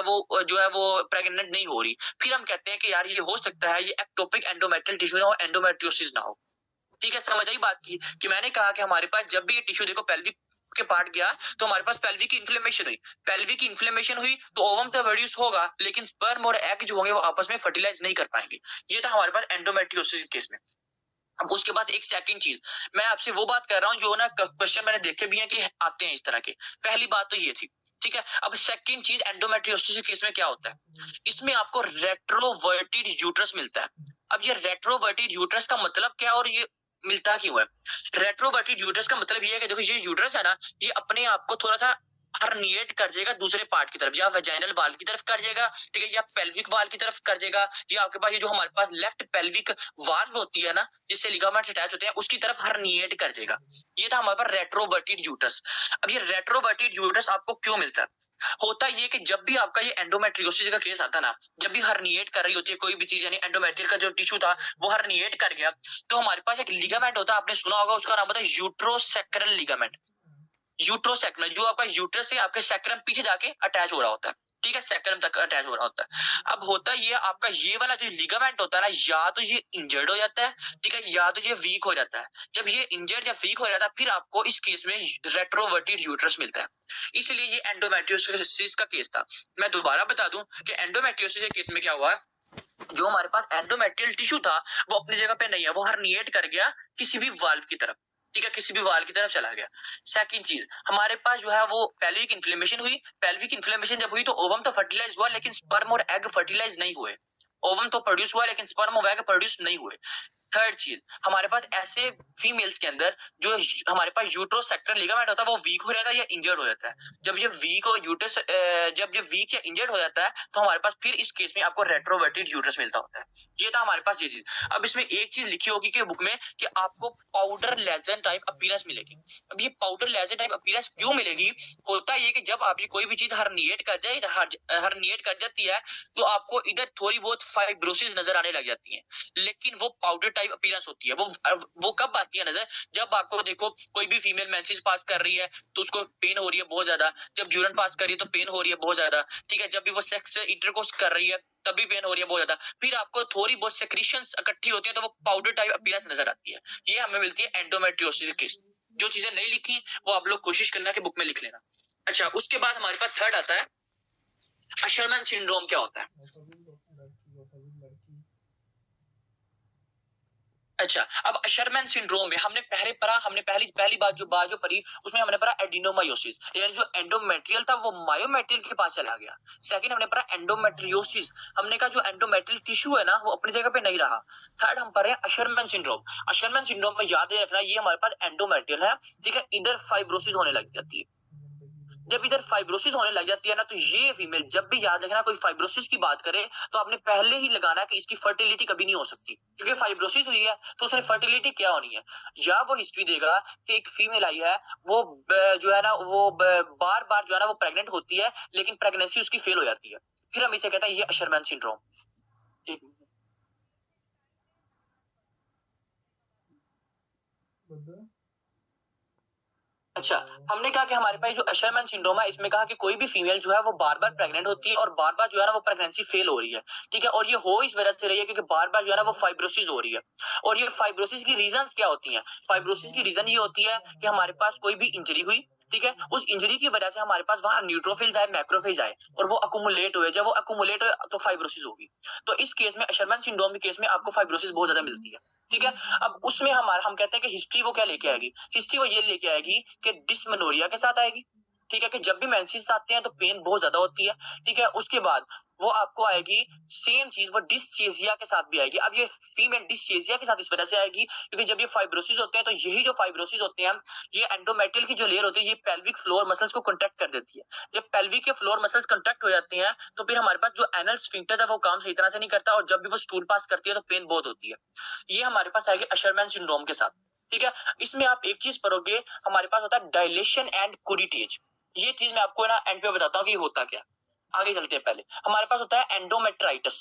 वो प्रेग्नेंट नहीं हो रही। फिर हम कहते हैं कि यार ये हो सकता है ये एक्टोपिक एंडोमेट्रियल टिश्यू ना हो, एंडोमेट्रियोसिस ना हो, ठीक है। समझ आई बात की कि मैंने कहा कि हमारे पास जब भी ये टिश्यू देखो पेल्विक के पार्ट गया तो हमारे पास पेल्विक की इन्फ्लेमेशन हुई, पेल्विक की इन्फ्लेमेशन हुई तो ओवम तो प्रोड्यूस होगा लेकिन स्पर्म और एग जो होंगे वो आपस में फर्टिलाइज नहीं कर पाएंगे। ये था हमारे पास एंडोमेट्रियोसिस के केस में। अब उसके बाद एक सेकंड चीज मैं आपसे वो बात कर रहा हूँ जो ना क्वेश्चन मैंने देखे भी हैं कि आते हैं इस तरह के। पहली बात तो ये थी, ठीक है। अब सेकंड चीज एंडोमेट्रियोसिस के केस में क्या होता है, इसमें आपको रेट्रोवर्टेड यूट्रस मिलता है। अब ये रेट्रोवर्टेड यूट्रस का मतलब क्या और ये मिलता क्यों है। रेट्रोवर्टेड यूट्रस का मतलब ये है कि देखो ये यूट्रस है ना ये अपने आप को थोड़ा सा हर्निएट कर जाएगा दूसरे पार्ट की तरफ, या वेजाइनल वाल की तरफ कर जाएगा, ठीक है, या पेल्विक वाल की तरफ कर जाएगा, या आपके पास ये जो हमारे पास लेफ्ट पेल्विक वाल्व होती है ना जिससे लिगामेंट्स अटैच होते हैं उसकी तरफ हर्निएट कर जाएगा। ये था हमारे पास रेट्रोवर्टेड यूट्रस। अब ये रेट्रोवर्टेड यूट्रस आपको क्यों मिलता है, होता ये कि जब भी आपका ये एंडोमेट्रियोसिस का केस आता ना, जब भी हर्निएट कर रही होती है कोई भी चीज, यानी एंडोमेट्रियल का जो टिश्यू था वो हर्निएट कर गया, तो हमारे पास एक लिगामेंट होता है, आपने सुना होगा उसका नाम होता है यूट्रोसैक्रल लिगामेंट। यूट्रोसैक्रल जो आपका यूट्रस से आपके सैक्रम पीछे जाके अटैच हो रहा होता है, ठीक है, सैक्रम तक अटैच हो रहा होता है। अब होता ये आपका ये वाला जो लिगामेंट होता है ना या तो ये इंजर्ड हो जाता है, ठीक है, या तो ये वीक हो जाता है। जब ये इंजर्ड या वीक हो जाता है फिर आपको इस केस में रेट्रोवर्टेड यूट्रस मिलता है, इसलिए ये एंडोमेट्रियोसिस का केस था। मैं दोबारा बता दूं कि एंडोमेट्रियोसिस के केस में क्या हुआ, जो हमारे पास एंडोमेट्रियल टिश्यू था वो अपनी जगह पे नहीं है, वो हर्निएट कर गया किसी भी वाल्व की तरफ, ठीक है, किसी भी वाल की तरफ चला गया। सेकंड चीज हमारे पास जो है वो पेल्विक इन्फ्लेमेशन हुई, पेल्विक इन्फ्लेमेशन जब हुई तो ओवम तो फर्टिलाइज हुआ लेकिन स्पर्म और एग फर्टिलाइज नहीं हुए, ओवम तो प्रोड्यूस हुआ लेकिन स्पर्म और एग प्रोड्यूस नहीं हुए। थर्ड चीज, हमारे पास ऐसे फीमेल्स के अंदर जो हमारे पास यूट्रोस सेक्टर लिगामेंट होता है वो वीक हो जाता है या इंजर्ड हो जाता है। जब ये वीक और यूट्रस जब ये वीक या इंजर्ड हो जाता है तो हमारे पास फिर इस केस में आपको रेट्रोवर्टेड यूट्रस मिलता होता है। ये था हमारे पास ये चीज। अब इसमें एक चीज लिखी होगी कि बुक में कि आपको पाउडर लेजन टाइप अपीयरेंस मिलेगी। अब ये पाउडर लेजन टाइप अपीयरेंस क्यों मिलेगी? होता ये कि जब आप ये कोई भी चीज हर्निएट कर जाए, हर्निएट कर जाती है तो आपको इधर थोड़ी बहुत फाइब्रोसिस नजर आने लग जाती है, लेकिन वो पाउडर टाइप अपीयरेंस होती है। वो कब आती है नजर? जब आपको देखो कोई भी फीमेल मेंसेस पास कर रही है तो उसको पेन हो रही है बहुत ज्यादा, जब यूरिन पास कर रही है तो पेन हो रही है बहुत ज्यादा, ठीक है, जब भी वो सेक्स इंटरकोर्स कर रही है तभी पेन हो रही है बहुत ज्यादा, फिर आपको थोड़ी बहुत सेक्रीशंस इकट्ठी होती है तो वो पाउडर टाइप अपीयरेंस नजर आती है। ये हमें मिलती है एंडोमेट्रियोसिस केस। जो चीजें नहीं लिखी वो आप लोग कोशिश करना कि बुक में लिख लेना। अच्छा, उसके बाद हमारे पास थर्ड आता है अशरमैन सिंड्रोम। क्या होता है? अच्छा, अब अशरमैन सिंड्रोम में हमने पहली बात जो पढ़ी उसमें हमने पढ़ा एडिनोमायोसिस, यानी जो एंडोमेट्रियल था वो मायोमेट्रियल के पास चला गया। सेकंड हमने पढ़ा एंडोमेट्रियोसिस, हमने कहा जो एंडोमेट्रियल टिश्यू है ना वो अपनी जगह पे नहीं रहा। थर्ड हम पढ़ रहे हैं अशरमैन सिंड्रोम। अशरमैन सिंड्रोम में याद रखना ये हमारे पास एंडोमेट्रियल है, ठीक है, इधर फाइब्रोसिस होने लग जाती है। जब इधर फाइब्रोसिस होने लग जाती है ना तो ये फीमेल, जब भी याद रखना कोई फाइब्रोसिस की बात करे तो आपने पहले ही लगाना कि इसकी फर्टिलिटी कभी नहीं हो सकती, क्योंकि फाइब्रोसिस हुई है तो उसने फर्टिलिटी क्या होनी है। या वो हिस्ट्री देगा कि एक फीमेल आई है वो जो है ना वो बार बार जो है ना वो प्रेग्नेंट होती है लेकिन प्रेगनेंसी उसकी फेल हो जाती है, फिर हम इसे कहते हैं ये अशरमैन सिंड्रोम। अच्छा, हमने कहा कि हमारे पास जो अशरमैन सिंड्रोम है इसमें कहा कि कोई भी फीमेल जो है वो बार बार प्रेग्नेंट होती है और बार बार जो है ना वो प्रेगनेंसी फेल हो रही है, ठीक है, और ये हो इस वजह से रही है क्योंकि बार बार जो है ना वो फाइब्रोसिस हो रही है। और ये फाइब्रोसिस की रीजंस क्या होती हैं? फाइब्रोसिस की रीजन ये होती है कि हमारे पास कोई भी इंजरी हुई, ठीक है, उस इंजरी की वजह से हमारे पास वहां न्यूट्रोफिल्स आए, मैक्रोफेज आए और वो अकुमुलेट हुए, जब वो अकुमुलेट हुए तो फाइब्रोसिस होगी। तो इस केस में अशरमैन सिंड्रोम के केस में आपको फाइब्रोसिस बहुत ज्यादा मिलती है, ठीक है। अब उसमें हम कहते हैं कि हिस्ट्री वो क्या लेके आएगी? हिस्ट्री वो ये लेके आएगी कि डिस्मेनोरिया के साथ आएगी, ठीक है, कि जब भी मेंसेस आते हैं तो पेन बहुत ज्यादा होती है, ठीक है। उसके बाद वो आपको आएगी सेम चीज वो डिस्चेजिया के साथ भी आएगी। अब ये फीमेल डिस्चेजिया के साथ इस वजह से आएगी क्योंकि जब ये फाइब्रोसिस होते हैं तो यही जो फाइब्रोसिस होते हैं ये एंडोमेट्रियल की जो लेयर होती है ये पेल्विक फ्लोर मसल्स को कॉन्ट्रैक्ट कर देती है। जब पेल्विक के फ्लोर मसल्स कॉन्ट्रैक्ट हो जाते हैं तो फिर हमारे पास जो एनल स्फिंक्टर है वो काम सही तरह से नहीं करता और जब भी वो स्टूल पास करती है तो पेन बहुत होती है। ये हमारे पास आएगी अशरमैन सिंड्रोम के साथ, ठीक है। इसमें आप एक चीज पढ़ोगे, हमारे पास होता है डायलेशन एंड कुरिटेज। ये चीज मैं आपको ना एंड पे बताता हूँ कि होता क्या। आगे चलते हैं, पहले हमारे पास होता है एंडोमेट्राइटिस।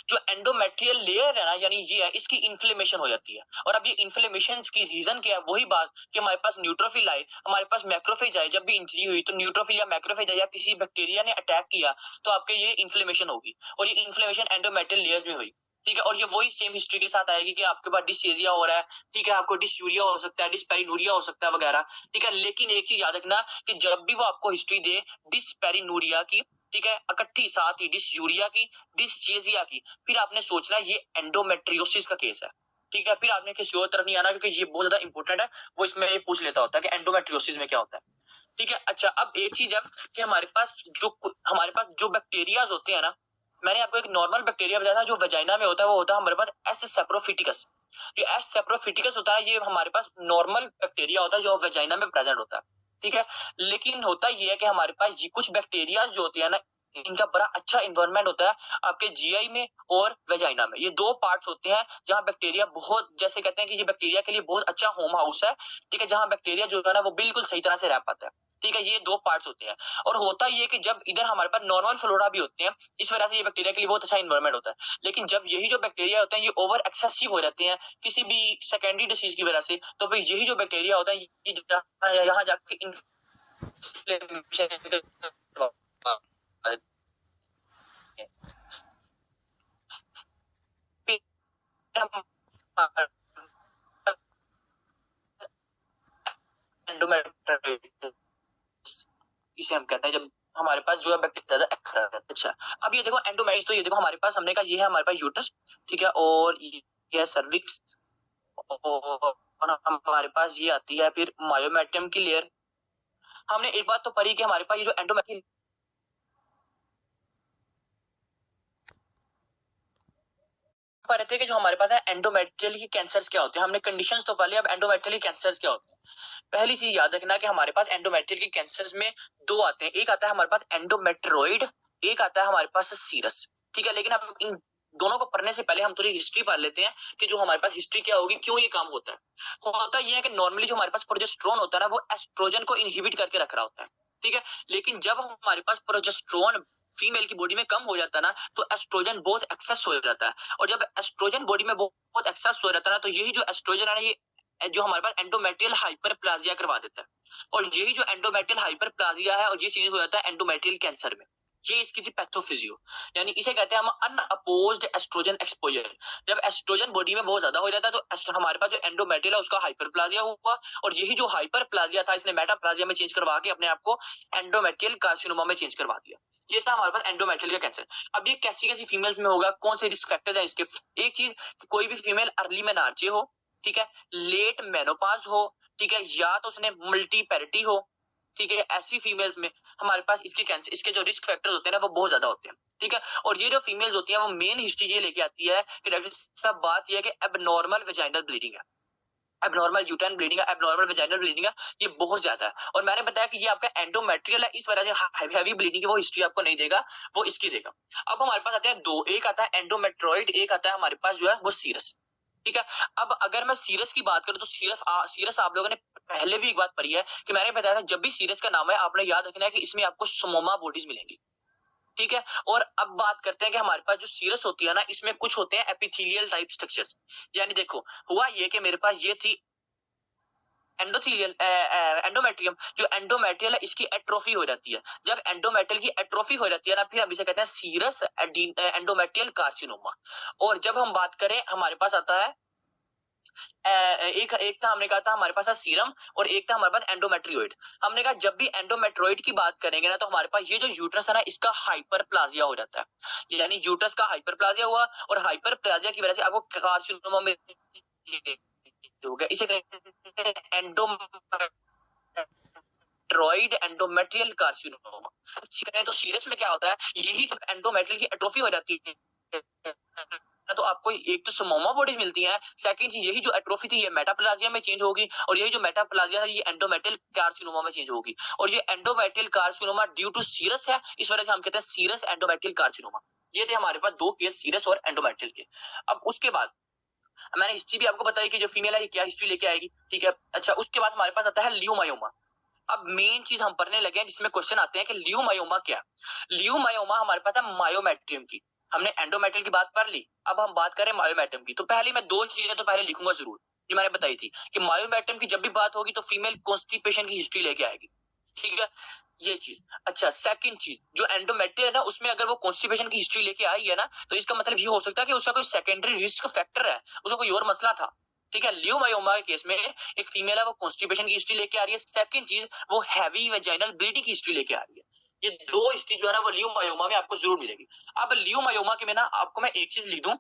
जो एंडोमेट्रियल लेयर है ना यानी ये है, इसकी इन्फ्लेमेशन हो जाती है। और अब ये इन्फ्लेमेशन की रीजन क्या है? वही बात कि हमारे पास न्यूट्रोफिल आए, हमारे पास मैक्रोफेज आए, जब भी इंजरी हुई तो न्यूट्रोफिल या मैक्रोफेज आए या किसी बैक्टीरिया ने अटैक किया तो आपके ये इन्फ्लेमेशन होगी और ये इन्फ्लेमेशन एंडोमेट्रियल लेयर में हुई, ठीक है। और ये वही सेम हिस्ट्री के साथ आएगी कि आपके पास डिस्चेजिया हो रहा है, ठीक है, आपको डिस्यूरिया हो सकता है, डिस्पेरिनूरिया हो सकता है वगैरह, ठीक है। लेकिन एक चीज याद रखना कि जब भी वो आपको हिस्ट्री दे डिस्पेरिनूरिया की, ठीक है, इकट्ठी साथ ही डिस्यूरिया की, डिस्चेजिया की, फिर आपने सोचना ये एंडोमेट्रियोसिस का केस है, ठीक है। फिर आपने किसी और तरफ नहीं आना क्योंकि ये बहुत ज्यादा इंपॉर्टेंट है, वो इसमें ये पूछ लेता होता है कि एंडोमेट्रियोसिस में क्या होता है, ठीक है। अच्छा, अब एक चीज है कि हमारे पास जो बैक्टीरियाज होते हैं ना, मैंने आपको एक नॉर्मल बैक्टीरिया बताया था जो वेजाइना में होता है, वो होता है हमारे पास एस सेप्रोफिटिकस। जो एस सेप्रोफिटिकस होता है ये हमारे पास नॉर्मल बैक्टीरिया होता है जो वेजाइना में प्रेजेंट होता है, ठीक है। लेकिन होता ये है कि हमारे पास ये कुछ बैक्टीरिया जो होते हैं ना इनका बड़ा अच्छा इन्वायरमेंट होता है आपके जीआई में और वेजाइना में। ये दो पार्ट्स होते हैं जहां बैक्टीरिया बहुत, जैसे कहते हैं कि ये बैक्टीरिया के लिए बहुत अच्छा होम हाउस है, ठीक है, जहां बैक्टीरिया जो है ना वो बिल्कुल सही तरह से रह पाता है, ठीक है। ये दो पार्ट्स होते हैं। और होता ये कि जब इधर हमारे पास नॉर्मल फ्लोरा भी होते हैं, इस वजह से ये बैक्टीरिया के लिए बहुत अच्छा इन्वायरमेंट होता है। लेकिन जब यही जो बैक्टीरिया होते हैं ये ओवर एक्सेसिव हो जाते हैं किसी भी सेकेंडरी डिसीज की वजह से, तो फिर यही जो बैक्टीरिया होता है ये यहाँ जाके इसे हम कहते हैं जब हमारे पास जो है बैक्टीरिया ज्यादा एक्टिव रहता है। अच्छा, अब ये देखो एंडोमेट्रियोसिस, तो ये देखो हमारे पास हमने कहा ये है हमारे पास यूट्रस, ठीक है, और ये है सर्विक्स और हमारे पास ये आती है फिर मायोमेट्रियम की लेयर। हमने एक बात तो पढ़ी कि हमारे पास ये जो एंडोमेट्रियल पा रहे थे कि जो हमारे पास है एंडोमेट्रियल की कैंसर्स क्या होते हैं, हमने कंडीशंस तो पा ली, अब एंडोमेट्रियल की कैंसर्स क्या होते हैं। पहली चीज याद रखना कि हमारे पास एंडोमेट्रियल के कैंसर्स में दो आते हैं, एक आता है हमारे पास एंडोमेट्रोइड, एक आता है हमारे पास सीरस। ठीक है, लेकिन हम इन दोनों को पढ़ने से पहले हम थोड़ी हिस्ट्री पढ़ लेते हैं कि जो हमारे पास हिस्ट्री क्या होगी, क्यों ये काम होता है। होता ये है कि नॉर्मली जो हमारे पास प्रोजेस्टेरोन होता है ना, वो एस्ट्रोजन को इनहिबिट करके रख रहा होता है। ठीक है, लेकिन जब हमारे पास प्रोजेस्टेरोन फीमेल की बॉडी में कम हो जाता है ना, तो एस्ट्रोजन बहुत एक्सेस हो जाता है, और जब एस्ट्रोजन बॉडी में बहुत एक्सेस हो जाता है ना, तो यही जो एस्ट्रोजन है ना, ये जो हमारे पास एंडोमेट्रियल हाइपरप्लाजिया करवा देता है, और यही जो एंडोमेट्रियल हाइपरप्लाजिया है, और ये चेंज हो जाता है एंडोमेट्रियल कैंसर में। ये इसकी थी पैथोफिजियो, यानी इसे कहते हैं हम अनअपोज्ड एस्ट्रोजन एक्सपोजर। जब एस्ट्रोजन बॉडी में बहुत ज्यादा हो जाता है तो हमारे पास जो एंडोमेट्रियल है उसका हाइपरप्लाजिया हुआ, और यही जो हाइपरप्लाजिया था इसने मेटाप्लाजिया में चेंज करवा के अपने आप को एंडोमेट्रियल कार्सिनोमा में चेंज करवा दिया। ये था हमारे पास एंडोमेट्रियल का कैंसर। अब ये कैसी कैसी फीमेल्स में होगा, कौन से रिस्क फैक्टर्स हैं इसके। एक चीज, कोई भी फीमेल अर्ली मेनार्चे हो, ठीक है, लेट मेनोपाज हो, ठीक है, या तो उसने मल्टीपैरिटी हो, ठीक है, ऐसी फीमेल्स में हमारे पास इसके कैंसर, इसके जो रिस्क फैक्टर्स होते हैं ना, वो बहुत ज्यादा होते हैं। ठीक है, और ये जो फीमेल्स होती हैं वो मेन हिस्ट्री ये लेके आती है कि डॉक्टर साहब बात ये है कि एबनॉर्मल वेजाइनल ब्लीडिंग है, एबनॉर्मल यूट्राइन ब्लीडिंग है, एबनॉर्मल वेजाइनल ब्लीडिंग है, ये बहुत ज्यादा है। और मैंने बताया कि ये आपका एंडोमेट्रियल है, इस वजह से हैवी ब्लीडिंग की वो हिस्ट्री आपको नहीं देगा, वो इसकी देगा। अब हमारे पास आते हैं दो, एक आता है एंडोमेट्रोइड, एक आता है हमारे पास जो है वो सीरस। ठीक है, अब अगर मैं सीरस की बात करूं तो सीरस आप लोगों ने पहले भी एक बात पढ़ी है कि मैंने बताया था, जब भी सीरस का नाम है आपने याद रखना है कि इसमें आपको सोमोमा बॉडीज मिलेंगी। ठीक है, और अब बात करते हैं कि हमारे पास जो सीरस होती है ना, इसमें कुछ होते हैं एपिथेलियल टाइप स्ट्रक्चर्स। यानी देखो, हुआ ये कि मेरे पास ये थी एंडोथेलियल एंडोमेट्रियम, जो एंडोमेट्रियल है इसकी एट्रोफी हो जाती है। जब एंडोमेट्रियल की एट्रोफी हो जाती है ना, फिर हम इसे कहते हैं सीरस एंडोमेट्रियल कार्सिनोमा। और जब हम बात करें, हमारे पास आता है एक था, हमने कहा था हमारे पास था सीरम, और एक था हमारे पास एंडोमेट्रियोइड। हमने कहा जब भी एंडोमेट्रोइड की बात करेंगे ना, तो हमारे पास ये जो यूट्रस है ना, इसका हाइपरप्लाजिया हो जाता है, यानी यूट्रस का हाइपरप्लाजिया हुआ, और हाइपरप्लाजिया की वजह से आपको कार्सिनोमा में हो गया। इसे कहते हैं एंडोमेट्रोइड एंडोमेट्रियल कार्सिनोमा। तो सीरस में क्या होता है, यही जब एंडोमेट्रियल की एट्रोफी हो जाती है तो आपको एक तो सोमोमा बॉडीज मिलती हैं, सेकंड चीज यही जो एट्रोफी थी ये मेटाप्लाजिया में चेंज होगी, और यही जो मेटाप्लाजिया है ये एंडोमेट्रियल कार्सिनोमा में चेंज होगी। और ये endometrial carcinoma due to serous है, इस वजह से हम कहते हैं सीरस एंडोमेट्रियल कार्सिनोमा। ये थे हमारे पास दो केस, सीरस और एंडोमेट्रियल के। अब उसके बाद मैंने हिस्ट्री भी आपको बताई कि जो फीमेल है ये क्या हिस्ट्री लेके आएगी। ठीक है, अच्छा, उसके बाद हमारे पास आता है ल्यूमायोमा। अब मेन चीज हम पढ़ने लगे हैं जिसमें क्वेश्चन आते हैं कि ल्यूमायोमा क्या। ल्यूमायोमा हमारे पास है मायोमेट्रियम की। हमने एंडोमेट्रियल की बात पढ़ ली, अब हम बात करें मायोमेट्रियम की। तो पहले मैं दो चीजें तो पहले लिखूंगा जरूर, ये मैंने बताई थी कि मायोमेट्रियम की जब भी बात होगी तो फीमेल कॉन्स्टिपेशन की हिस्ट्री लेके आएगी। ठीक है, ये चीज। अच्छा, सेकंड चीज, जो एंडोमेट्रियल है ना उसमें अगर वो कॉन्स्टिपेशन की हिस्ट्री लेके आई है ना, तो इसका मतलब ये हो सकता है कि उसका कोई सेकेंडरी रिस्क फैक्टर है, उसका कोई और मसला था। ठीक है, ल्यूमायोमा के केस में एक फीमेल है वो कॉन्स्टिपेशन की हिस्ट्री लेके आ रही है, सेकंड चीज वो हैवी वेजाइनल ब्लीडिंग की हिस्ट्री लेके आ रही है। ये दो हिस्ट्री जो है ना वो ल्यूमायोमा में आपको जरूर मिलेगी। अब ल्यूमायोमा के में ना आपको मैं एक चीज लिख दूं,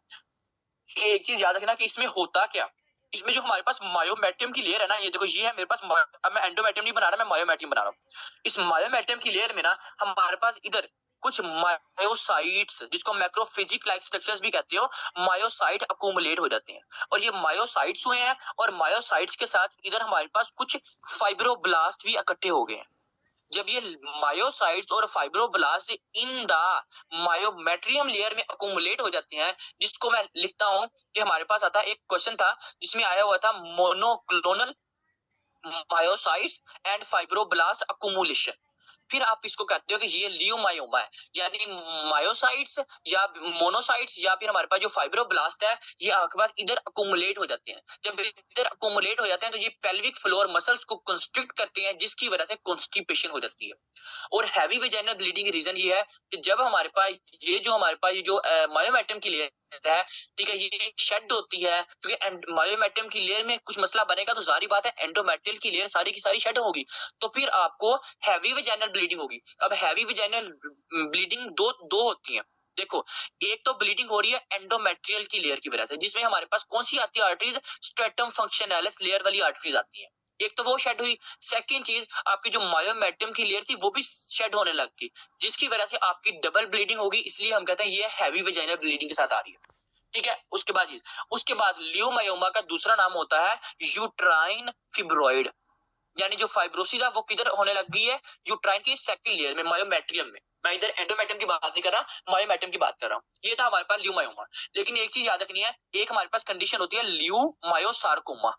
एक चीज याद रखना कि इसमें होता क्या। इसमें जो हमारे पास मायोमेट्रियम की लेयर है ना, ये देखो ये है मेरे पास, अब मैं एंडोमेट्रियम नहीं बना रहा, मैं मायोमेट्रियम बना रहा हूँ। इस मायोमेट्रियम की लेयर में ना हमारे पास इधर कुछ मायोसाइट्स, जिसको मैक्रोफेजिक लाइक स्ट्रक्चर्स भी कहते हो, मायोसाइट अक्यूमुलेट हो जाते हैं। और ये मायोसाइट्स हुए हैं, और मायोसाइट्स के साथ इधर हमारे पास कुछ फाइब्रोब्लास्ट भी इकट्ठे हो गए हैं। जब ये मायोसाइट्स और fibroblast in the myometrium layer में अक्यूमुलेट हो जाते हैं, जिसको मैं लिखता हूं कि हमारे पास आता एक क्वेश्चन था जिसमें आया हुआ था monoclonal myocytes and fibroblast accumulation. फिर आप इसको कहते हो कि ये ल्यूमायोमा है, यानी मायोसाइट्स या मोनोसाइट्स या फिर हमारे पास जो फाइब्रोब्लास्ट है ये आपके पास इधर अक्यूमुलेट हो जाते हैं। जब इधर अक्यूमुलेट हो जाते हैं तो ये पेल्विक फ्लोर मसल्स को कंस्ट्रिक्ट करते हैं, जिसकी वजह से कॉन्स्टिपेशन हो जाती है। और हैवी वेजाइनल ब्लीडिंग रीजन ये है कि जब हमारे पास ये जो मायोमेट्रियम की लेयर है, ठीक है, ये शेड होती है, क्योंकि मायोमेट्रियम की लेयर में कुछ मसला बनेगा तो सारी बात है एंडोमेट्रियल की लेयर सारी की सारी शेड होगी, तो फिर आपको हैवी वेजाइनल ब्लीडिंग होगी। अब हैवी वेजाइनल ब्लीडिंग दो होती है। देखो, एक तो ब्लीडिंग हो रही है एंडोमेट्रियल की लेयर की वजह से, जिसमें हमारे पास कौन सी आती है आर्टरीज, स्ट्रेटम फंक्शनैलिस लेयर वाली आर्टरीज आती है, एक तो वो शेड हुई। सेकंड चीज, आपकी जो मायोमेट्रियम की लेयर थी वो भी शेड होने लग गई, जिसकी वजह से आपकी डबल ब्लीडिंग होगी, इसलिए हम कहते हैं ये हैवी वेजाइनल ब्लीडिंग के साथ आ रही है। ठीक है। उसके बाद ल्यूमायोमा का दूसरा नाम होता है यूट्राइन फिब्रॉइड, यानी जो फाइब्रोसिस है वो किधर होने लग गई है, यूट्राइन की सेकंड लेयर में, मायोमेट्रियम में। मैं इधर एंडोमेट्रियम की बात नहीं कर रहा, मायोमेट्रियम की बात कर रहा हूँ। ये था हमारे पास ल्यूमायोमा। लेकिन एक चीज याद रखनी है, एक हमारे पास कंडीशन होती है ल्यूमायोसार्कोमा।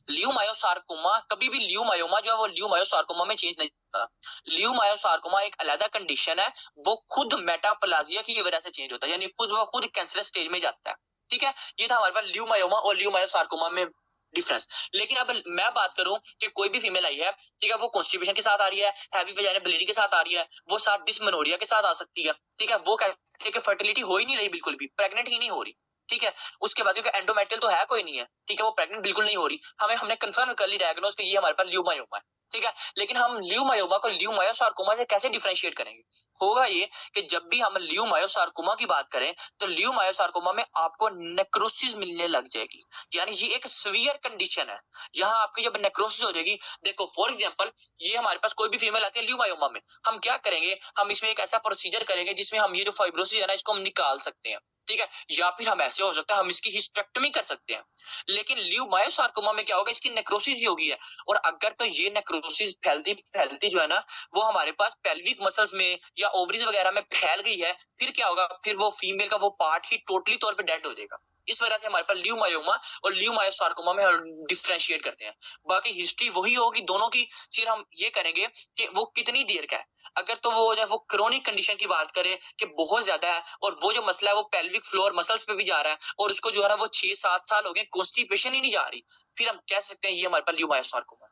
ल्यूमायोसार्कोमा, कभी भी ल्यूमायोमा जो है वो ल्यूमायोसार्कोमा में चेंज नहीं होता। ल्यूमायोसार्कोमा एक अलग कंडीशन है, वो खुद मेटाप्लाजिया की वजह से चेंज होता है, यानी खुद कैंसरस स्टेज में जाता है। ठीक है, ये था हमारे पास ल्यूमायोमा और ल्यूमायोसार्कोमा में डिफरेंस। लेकिन अब मैं बात करूं कि कोई भी फीमेल आई है, ठीक है, वो कॉन्स्टिपेशन के साथ आ रही है, हैवी वजाइनल ब्लीडिंग के साथ आ रही है, वो साथ डिस्मेनोरिया के साथ आ सकती है। ठीक है, वो कहती है कि फर्टिलिटी हो ही नहीं रही, बिल्कुल भी प्रेग्नेंट ही नहीं हो रही। ठीक है, उसके बाद क्योंकि एंडोमेट्रियल तो है कोई नहीं है, ठीक है, वो प्रेग्नेंट बिल्कुल नहीं हो रही, हमने कंफर्म कर ली डायग्नोज कि ये हमारे पास ल्यूमायोमा है। ठीक है, लेकिन हम ल्यूमायोमा को ल्यूमायोसार्कोमा से कैसे डिफरेंशिएट करेंगे? होगा ये कि जब भी हम ल्यूमायोसार्कोमा की बात करें तो ल्यूमायोसार्कोमा में आपको नेक्रोसिस मिलने लग जाएगी, यानी ये एक सीवियर कंडीशन है। यहाँ आपकी जब नेक्रोसिस हो जाएगी, देखो फॉर एग्जांपल ये हमारे पास कोई भी फीमेल आती है ल्यूमायोमा में, हम क्या करेंगे, हम इसमें एक ऐसा प्रोसीजर करेंगे जिसमें हम ये जो फाइब्रोसिस है ना, इसको हम निकाल सकते हैं। ठीक है, या फिर हम ऐसे हो सकता है हम इसकी हिस्टेक्टोमी कर सकते हैं। लेकिन ल्यूमायोसार्कोमा में क्या होगा, इसकी नेक्रोसिस ही होगी है। और अगर तो ये नेक्रोसिस फैलती जो है ना, वो हमारे पास पेल्विक मसल्स में या ओवरीज वगैरह में फैल गई है, फिर क्या होगा, फिर वो फीमेल का वो पार्ट ही टोटली तौर पे डेड हो जाएगा। इस वजह से हमारे पास ल्यूमायोमा और ल्यूमायोसार्कोमा में डिफरेंशिएट करते हैं। बाकी हिस्ट्री वही होगी दोनों की, सिर्फ हम ये करेंगे कि वो कितनी देर का है। अगर तो वो क्रोनिक कंडीशन की बात करें कि बहुत ज्यादा है और वो जो मसला है वो पेल्विक फ्लोर मसल्स पे भी जा रहा है और उसको जो है ना वो 6-7 साल हो गए, कॉन्स्टिपेशन ही नहीं जा रही, फिर हम कह सकते हैं ये हमारे पास ल्यूमायोसार्कोमा।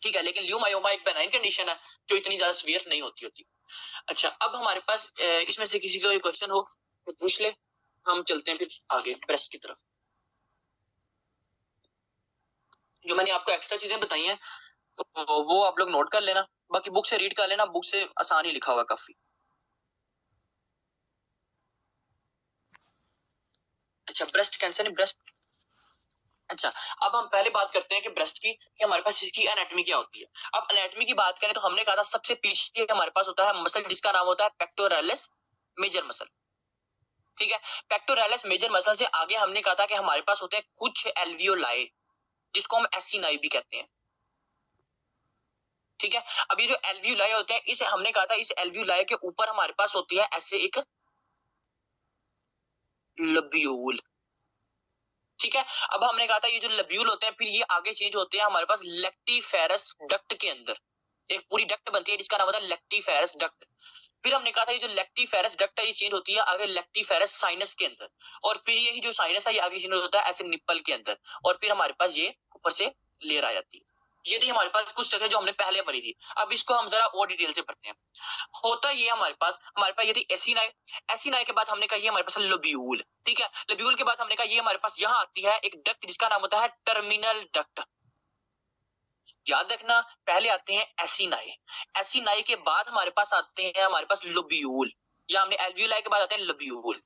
ठीक है, लेकिन ल्यूमायोमा एक बेनाइन कंडीशन है जो इतनी ज्यादा सीवियर नहीं होती। अच्छा, अब हमारे पास इसमें से किसी को क्वेश्चन हो तो पूछ ले, हम चलते हैं फिर आगे ब्रेस्ट की तरफ। जो मैंने आपको एक्स्ट्रा चीजें बताई हैं तो वो आप लोग नोट कर लेना, बाकी बुक से रीड कर लेना, बुक से आसान ही लिखा हुआ काफी। अच्छा, ब्रेस्ट कैंसर नहीं, ब्रेस्ट। अच्छा, अब हम पहले बात करते हैं कि ब्रेस्ट की कि हमारे पास इसकी एनाटॉमी क्या होती है। अब एनाटॉमी की बात करें तो हमने कहा था सबसे पीछे हमारे पास होता है मसल जिसका नाम होता है पेक्टोरैलिस मेजर मसल। ठीक है, पेक्टोरैलिस मेजर मसल से आगे हमने कहा था कि हमारे पास होते हैं कुछ एल्वियोलाई जिसको हम एसिनाई भी कहते हैं। ठीक है, अब ये जो एल्वियोलाई होते हैं, इसे हमने कहा था इस एल्वियोलाई के ऊपर हमारे पास होती है ऐसे एक लब्यूल। ठीक है, अब हमने कहा था ये जो लब्यूल होते हैं फिर ये आगे चेंज होते हैं हमारे पास लेक्टिफेरस डक्ट के अंदर, एक पूरी डक्ट बनती है जिसका नाम होता है लेक्टिफेरस डक्ट। फिर हमने कहा था ये जो लेक्टिफेरस डक्ट है ये चेंज होती है आगे लेक्टिफेरस साइनस के अंदर, और फिर यही जो साइनस है ये आगे चेंज होता है ऐसे निप्पल के अंदर, और फिर हमारे पास ये ऊपर से लेयर आ जाती है। ये थी हमारे पास कुछ जगह जो हमने पहले पढ़ी थी। अब इसको हम जरा और डिटेल से पढ़ते हैं। होता ये हमारे पास ये थी एसिनाई। एसिनाई के बाद हमने कहा ये हमारे पास लोब्यूल। ठीक है, लोब्यूल के बाद हमने कहा ये हमारे पास यहाँ आती है एक डक्ट जिसका नाम होता है टर्मिनल डक्ट। याद रखना, पहले आते हैं एसिनाई, एसिनाई के बाद हमारे पास आते हैं हमारे पास लोब्यूल, या हमने एल्वियोलाई के बाद आते हैं लोब्यूल,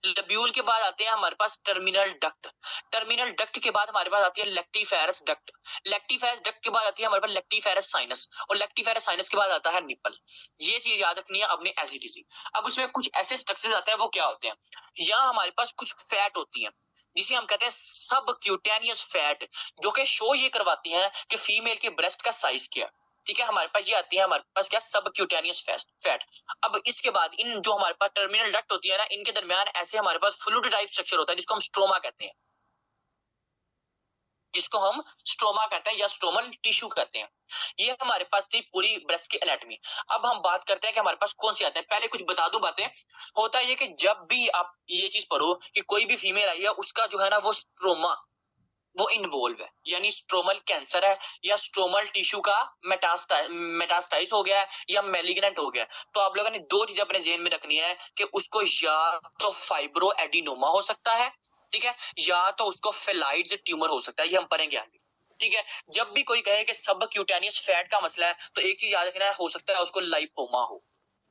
लोब्यूल के बाद आते हैं हमारे पास टर्मिनल डक्ट, टर्मिनल डक्ट के बाद हमारे पास आती है लेक्टिफेरस डक्ट, लेक्टिफेरस डक्ट के बाद आती है हमारे पास लेक्टिफेरस साइनस, और लेक्टिफेरस साइनस के बाद आता है निप्पल। ये चीज याद रखनी है अपने एज इट इज। अब उसमें कुछ ऐसे स्ट्रक्चर्स आते हैं, वो क्या होते हैं, यहाँ हमारे पास कुछ फैट होती है जिसे हम कहते हैं सब क्यूटेनियस फैट, जो कि शो ये करवाती हैं कि फीमेल के ब्रेस्ट का साइज क्या है। ठीक है, हमारे पास ये आती है हमारे पास क्या, सब क्यूटेनियस फैट। अब इसके बाद इन जो हमारे पास टर्मिनल डक्ट होती है ना, इनके दरमियान ऐसे हमारे पास फ्लूइड टाइप स्ट्रक्चर होता है जिसको हम स्ट्रोमा कहते हैं, जिसको हम स्ट्रोमा कहते हैं या स्ट्रोमल टिश्यू कहते हैं। ये हमारे पास थी पूरी ब्रेस्ट की एनाटॉमी। अब हम बात करते हैं कि हमारे पास कौन सी आते हैं। पहले कुछ बता दूं बातें। होता है ये कि जब भी आप ये चीज पढ़ो कि कोई भी फीमेल आई है उसका जो है ना वो स्ट्रोमा वो इन्वॉल्व है, यानी स्ट्रोमल कैंसर है या स्ट्रोमल टिश्यू का मेटास्टाइज हो गया है या मेलिग्नेंट हो गया है, तो आप लोगों ने दो चीजें अपने जेहन में रखनी है कि उसको या तो फाइब्रो एडिनोमा हो सकता है, ठीक है, या तो उसको फेलाइड्स ट्यूमर हो सकता है, ये हम पढ़ेंगे आगे। ठीक है, जब भी कोई कहे कि सब क्यूटेनियस फैट का मसला है तो एक चीज याद रखना है, हो सकता है उसको लाइपोमा हो।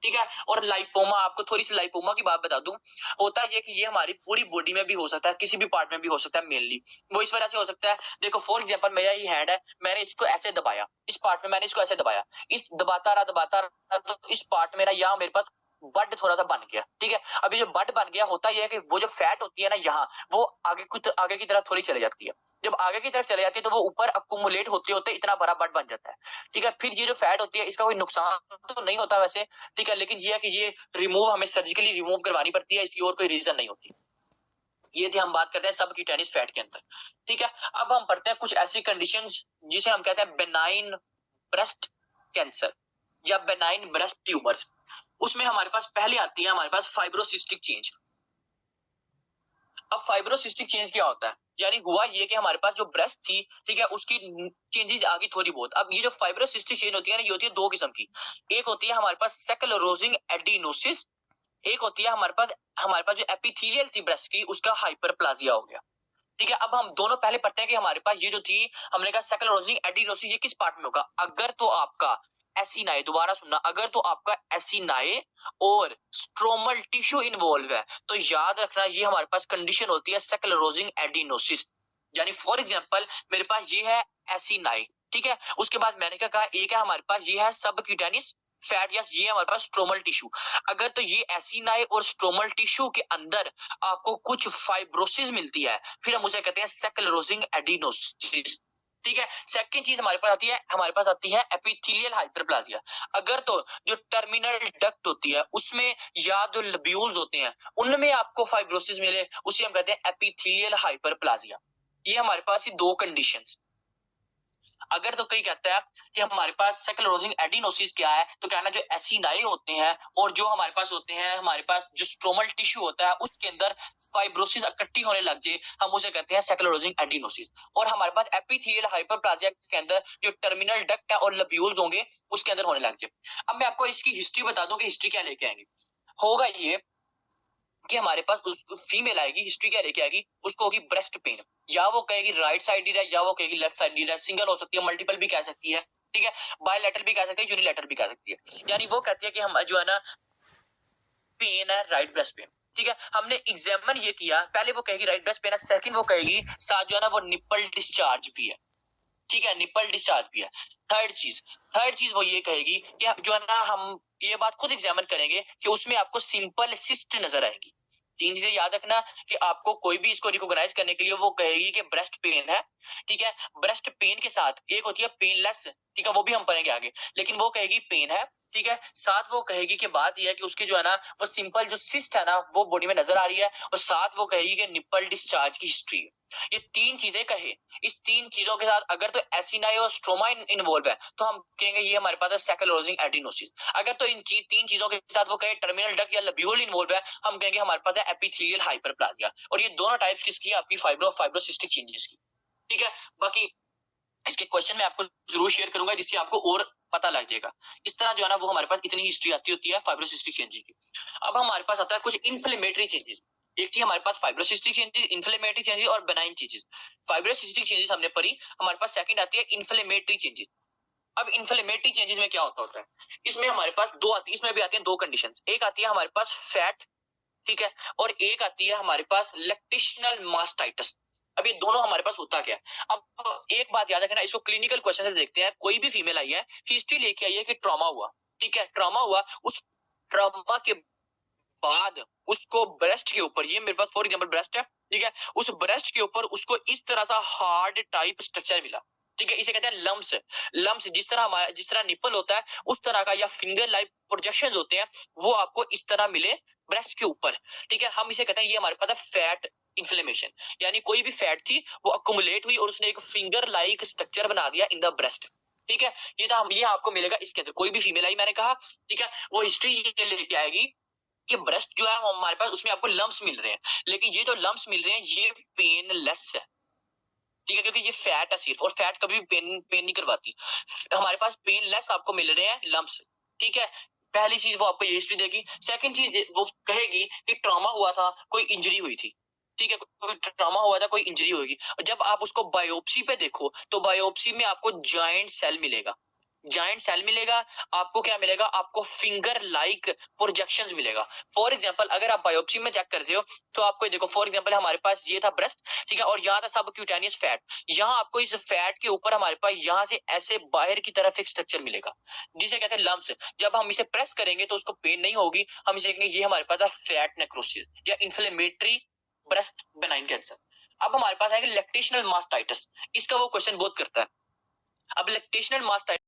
ठीक है, और लाइपोमा, आपको थोड़ी सी लाइपोमा की बात बता दूं, होता है कि ये हमारी पूरी बॉडी में भी हो सकता है, किसी भी पार्ट में भी हो सकता है मेनली। वो इस वजह से हो सकता है, देखो फॉर एग्जांपल मेरा ये हैंड है, मैंने इसको ऐसे दबाया, इस पार्ट में मैंने इसको ऐसे दबाया, इस दबाता रहा तो इस पार्ट मेरा यहाँ मेरे पास बड थोड़ा सा बन गया, ठीक है। अभी जो बड बन गया होता यह है कि वो जो फैट होती है ना यहाँ, वो आगे कुछ आगे की तरफ थोड़ी चली जाती है। जब आगे की तरफ चले जाती है तो वो ऊपर अकुमुलेट होते होते इतना बड़ा बड बन जाता है, ठीक है। फिर ये जो फैट होती है इसका कोई नुकसान तो नहीं होता वैसे, ठीक है, लेकिन ये है कि ये रिमूव हमें सर्जिकली रिमूव करवानी पड़ती है, इसकी और कोई रीजन नहीं होती। ये थी हम बात करते हैं सबक्यूटेनियस फैट के अंदर, ठीक है। अब हम पढ़ते हैं कुछ ऐसी कंडीशंस जिसे हम कहते हैं बेनाइन ब्रेस्ट कैंसर या बेनाइन ब्रेस्ट ट्यूमर्स। उसमें हमारे पास पहले आती है हमारे पास फाइब्रोसिस्टिक चेंज। अब फाइब्रोसिस्टिक चेंज क्या होता है, यानी हुआ ये कि हमारे पास जो ब्रेस्ट थी, ठीक है, उसकी चेंजेस आ गई थोड़ी बहुत। अब ये जो फाइब्रोसिस्टिक चेंज होती है ना, ये होती है दो किस्म की। एक होती है हमारे पास स्क्लेरोजिंग एडिनोसिस, एक होती है हमारे पास जो एपिथेलियल थी ब्रेस्ट की, उसका हाइपरप्लाजिया हो गया, ठीक है। अब हम दोनों पहले पढ़ते हैं कि हमारे पास ये जो थी, हमने कहा स्क्लेरोजिंग एडिनोसिस, ये किस पार्ट में होगा। अगर तो आपका एसिनाए, दोबारा सुनना, अगर तो आपका एसिनाए और स्ट्रोमल टिश्यू इन्वॉल्व है तो याद रखना ये हमारे पास कंडीशन होती है स्क्लेरोजिंग एडिनोसिस। यानी फॉर एग्जांपल मेरे पास ये है एसिनाए, ठीक है, उसके बाद मैंने क्या कहा, एक है हमारे पास ये है सबक्यूटेनियस फैट, या ये हमारे पास स्ट्रोमल टिश्यू। अगर तो ये एसिनाए और स्ट्रोमल टिश्यू के अंदर आपको कुछ फाइब्रोसिस मिलती है, फिर हम उसे कहते हैं स्क्लेरोजिंग एडिनोसिस, ठीक है। सेकंड चीज हमारे पास आती है एपिथेलियल हाइपरप्लाजिया। अगर तो जो टर्मिनल डक्ट होती है उसमें या जो लब्यूल्स होते हैं उनमें आपको फाइब्रोसिस मिले, उसे हम कहते हैं एपिथेलियल हाइपरप्लाजिया। ये हमारे पास ये दो कंडीशंस। अगर तो कोई कहता है कि हमारे पास स्क्लेरोजिंग एडिनोसिस क्या है, तो कहना जो एसिनाए होते हैं और जो हमारे पास होते हैं, हमारे पास जो स्ट्रोमल टिश्यू होता है उसके अंदर फाइब्रोसिस इकट्ठी होने लग जाए, हम उसे कहते हैं स्क्लेरोजिंग एडिनोसिस। और हमारे पास एपिथेलियल हाइपरप्लाजिया के अंदर जो टर्मिनल डक्ट है और लब्यूल्स होंगे उसके अंदर होने लग जाए। अब मैं आपको इसकी हिस्ट्री बता दूं कि हिस्ट्री क्या लेके आएंगे। होगा ये कि हमारे पास उस फीमेल आएगी, हिस्ट्री क्या लेके आएगी, उसको होगी ब्रेस्ट पेन, या वो कहेगी राइट साइडेड है या वो कहेगी लेफ्ट साइडेड है, सिंगल हो सकती है, मल्टीपल भी कह सकती है, ठीक है, बायलैटरल भी कह सकती है, यूनिलैटरल भी कह सकती है। यानी वो कहती है कि हम जो है ना पेन है राइट ब्रेस्ट पेन, ठीक है। हमने एग्जामिन ये किया, पहले वो कहेगी राइट ब्रेस्ट पेन है, सेकंड वो कहेगी साथ जो है ना वो निपल डिस्चार्ज भी है, ठीक है, निपल डिस्चार्ज भी है। थर्ड चीज वो ये कहेगी कि जो है ना हम ये बात खुद एग्जामिन करेंगे कि उसमें आपको सिंपल सिस्ट नजर आएगी। तीन चीजें याद रखना कि आपको कोई भी इसको रिकॉग्नाइज करने के लिए वो कहेगी कि ब्रेस्ट पेन है, ठीक है। ब्रेस्ट पेन के साथ एक होती है पेनलेस, ठीक है, वो भी हम पढ़ेंगे आगे, लेकिन वो कहेगी पेन है, ठीक है। साथ वो कहेगी कि बात ये है कि उसकी जो है ना वो सिंपल जो सिस्ट है ना वो बॉडी में नजर आ रही है, और साथ वो कहेगी कि निपल डिस्चार्ज की हिस्ट्री है। ये तीन चीजें कहे, इस तीन चीजों के साथ अगर तो एसिनाई और स्ट्रोमा इन्वॉल्व है तो हम कहेंगे ये हमारे पास है स्क्लेरोजिंग एडिनोसिस। अगर तो इन तीन चीजों के साथ वो कहे टर्मिनल डक्ट या लब्यूल इन्वॉल्व है, हम कहेंगे हमारे पास है एपिथेलियल हाइपरप्लाजिया। और ये दोनों टाइप्स किसकी, आपकी फाइब्रोसिस्टिक चेंजेस की, ठीक है। बाकी इसके क्वेश्चन में आपको जरूर शेयर करूंगा जिससे आपको और पता लग जाएगा। इस तरह जो है ना वो हमारे पास इतनी हिस्ट्री आती होती है फाइब्रोसिस्टिक चेंजेस की। अब हमारे पास आता है कुछ इन्फ्लेमेटरी चेंजेस। एक थी हमारे पास फाइब्रोसिस्टिक चेंजेस, इन्फ्लेमेटरी चेंजेस और बेनाइन चेंजेस। फाइब्रोसिस्टिक चेंजेस हमने पढ़ी, हमारे पास सेकंड आती है इन्फ्लेमेटरी चेंजेस। अब इन्फ्लेमेटरी चेंजेस में क्या होता है, इसमें हमारे पास दो आती है, इसमें भी आती है दो कंडीशंस। एक आती है हमारे पास फैट, ठीक है, और एक आती है हमारे पास लैक्टेशनल मास्टाइटिस। अब ये दोनों हमारे पास होता क्या है। अब एक बात याद रखना, इसको क्लिनिकल क्वेश्चन से देखते हैं। कोई भी फीमेल आई है, हिस्ट्री लेके आई है कि ट्रॉमा हुआ, ठीक है, ट्रॉमा हुआ, उस ट्रॉमा के बाद उसको ब्रेस्ट के ऊपर, ये मेरे पास फॉर एग्जांपल ब्रेस्ट है, ठीक है, उस ब्रेस्ट के ऊपर उसको इस तरह सा हार्ड टाइप स्ट्रक्चर मिला, ठीक है, इसे कहते हैं लम्स। जिस तरह निपल होता है उस तरह का, या फिंगर लाइक प्रोजेक्शंस होते हैं, वो आपको इस तरह मिले ब्रेस्ट के ऊपर, ठीक है। हम इसे कहते हैं ये हमारे पास है फैट इन्फ्लेमेशन, यानी कोई भी फैट थी वो अकुमुलेट हुई और उसने एक फिंगर लाइक स्ट्रक्चर बना दिया इन द ब्रेस्ट, ठीक है। ये आपको मिलेगा इसके अंदर। कोई भी फीमेल आई मैंने कहा, ठीक है, वो हिस्ट्री ये लेके आएगी कि ब्रेस्ट जो है हमारे पास उसमें आपको लम्स मिल रहे हैं, लेकिन ये जो लम्स मिल रहे हैं ये पेनलेस है, ठीक है, क्योंकि ये फैट है सिर्फ, और फैट कभी भी पेन नहीं करवाती। हमारे पास पेनलेस आपको मिल रहे हैं लम्स, ठीक है। पहली चीज वो आपको ये हिस्ट्री देगी। सेकंड चीज वो कहेगी कि ट्रॉमा हुआ था, कोई इंजरी हुई थी, ठीक है, कोई ट्रॉमा हुआ था, कोई इंजरी होगी। और जब आप उसको बायोप्सी पे देखो तो बायोप्सी में आपको जॉइंट सेल मिलेगा, जाइंट सेल मिलेगा, आपको क्या मिलेगा, आपको फिंगर लाइक प्रोजेक्शंस मिलेगा। फॉर एग्जांपल अगर आप बायोप्सी में चेक करते हो तो आपको देखो, फॉर एग्जांपल हमारे पास ये था ब्रेस्ट, ठीक है, और यहाँ था सब क्यूटेनियस फैट। यहाँ आपको इस फैट के ऊपर हमारे पास यहाँ से ऐसे बाहर की तरफ एक स्ट्रक्चर मिलेगा जिसे कहते हैं लम्प्स। जब हम इसे प्रेस करेंगे तो उसको पेन नहीं होगी, हम इसे कहेंगे ये हमारे पास फैट नेक्रोसिस या इन्फ्लेमेटरी ब्रेस्ट बेनाइन कैंसर। अब हमारे पास है लैक्टेशनल मास्टाइटिस, इसका वो क्वेश्चन बहुत करता है। अब लैक्टेशनल मास्टाइटिस,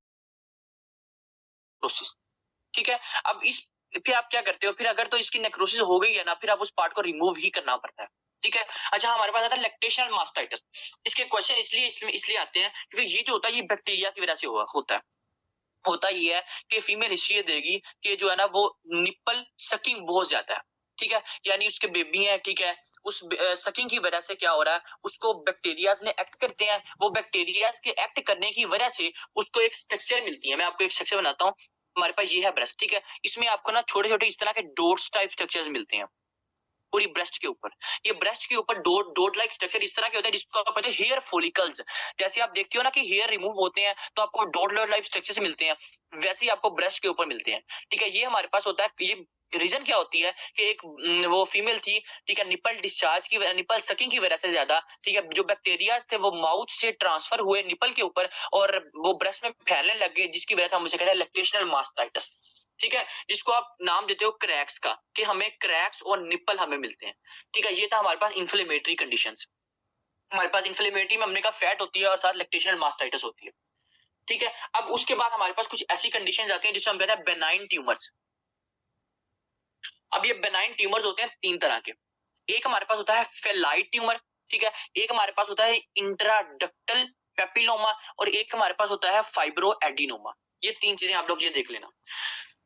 ठीक है, अब इस फिर आप क्या करते हो, फिर अगर तो इसकी नेक्रोसिस हो गई है ना, फिर आप उस पार्ट को रिमूव ही करना पड़ता है, ठीक है। अच्छा, हमारे पास आता है लैक्टेशनल मास्टाइटिस। इसके क्वेश्चन इसलिए आते हैं क्योंकि ये जो होता है ये बैक्टीरिया की वजह से होता ये है कि फीमेल हिस्ट्री ये देगी कि जो है ना वो निप्पल सकिंग बहुत ज्यादा है, ठीक है, यानी उसके बेबी है, ठीक है, उस सकिंग की वजह से क्या हो रहा है, उसको बैक्टीरियाज ने एक्ट करते हैं, वो बैक्टीरियाज के एक्ट करने की वजह से उसको एक स्ट्रक्चर मिलती है। मैं आपको एक स्ट्रक्चर बनाता हूँ। हमारे पास ये है ब्रेस्ट, ठीक है, इसमें आपको ना छोटे छोटे इस तरह के डॉट्स टाइप स्ट्रक्चर्स मिलते हैं पूरी ब्रेस्ट के ऊपर। ये ब्रेस्ट के ऊपर डॉट लाइक स्ट्रक्चर इस तरह के होते हैं जिसको आप कहते हैं हेयर फॉलिकल्स। जैसे आप देखते हो ना कि हेयर रिमूव होते हैं तो आपको डॉट लाइक स्ट्रक्चर मिलते हैं, वैसे ही आपको ब्रेस्ट के ऊपर मिलते हैं, ठीक है। ये हमारे पास होता है। ये रीजन क्या होती है कि एक वो फीमेल थी, ठीक है, निपल डिस्चार्ज की निपल सकिंग की वजह से ज्यादा, ठीक है, जो बैक्टीरिया थे वो माउथ से ट्रांसफर हुए निपल के ऊपर और वो ब्रेस्ट में फैलने लग गए, जिसकी वजह से हम उसे कहते हैं लैक्टेशनल मास्टाइटिस, ठीक है, जिसको आप नाम देते हो क्रैक्स का, कि हमें क्रैक्स और निप्पल हमें मिलते हैं, ठीक है। ये था हमारे पास इन्फ्लेमेटरी कंडीशंस। हमारे पास इन्फ्लेमेटरी में हमने कहा फैट होती है और साथ लैक्टेशनल मास्टाइटिस होती है, ठीक है। अब उसके बाद हमारे पास कुछ ऐसी कंडीशंस आती हैं जिसे हम कहते हैं बेनाइन ट्यूमर्स। अब ये बेनाइन ट्यूमर्स होते हैं तीन तरह के। एक हमारे पास होता है फेलाइट ट्यूमर, ठीक है, एक हमारे पास होता है इंट्राडक्टल पेपिलोमा और एक हमारे पास होता है फाइब्रो एडिनोमा। ये तीन चीजें आप लोग ये देख लेना,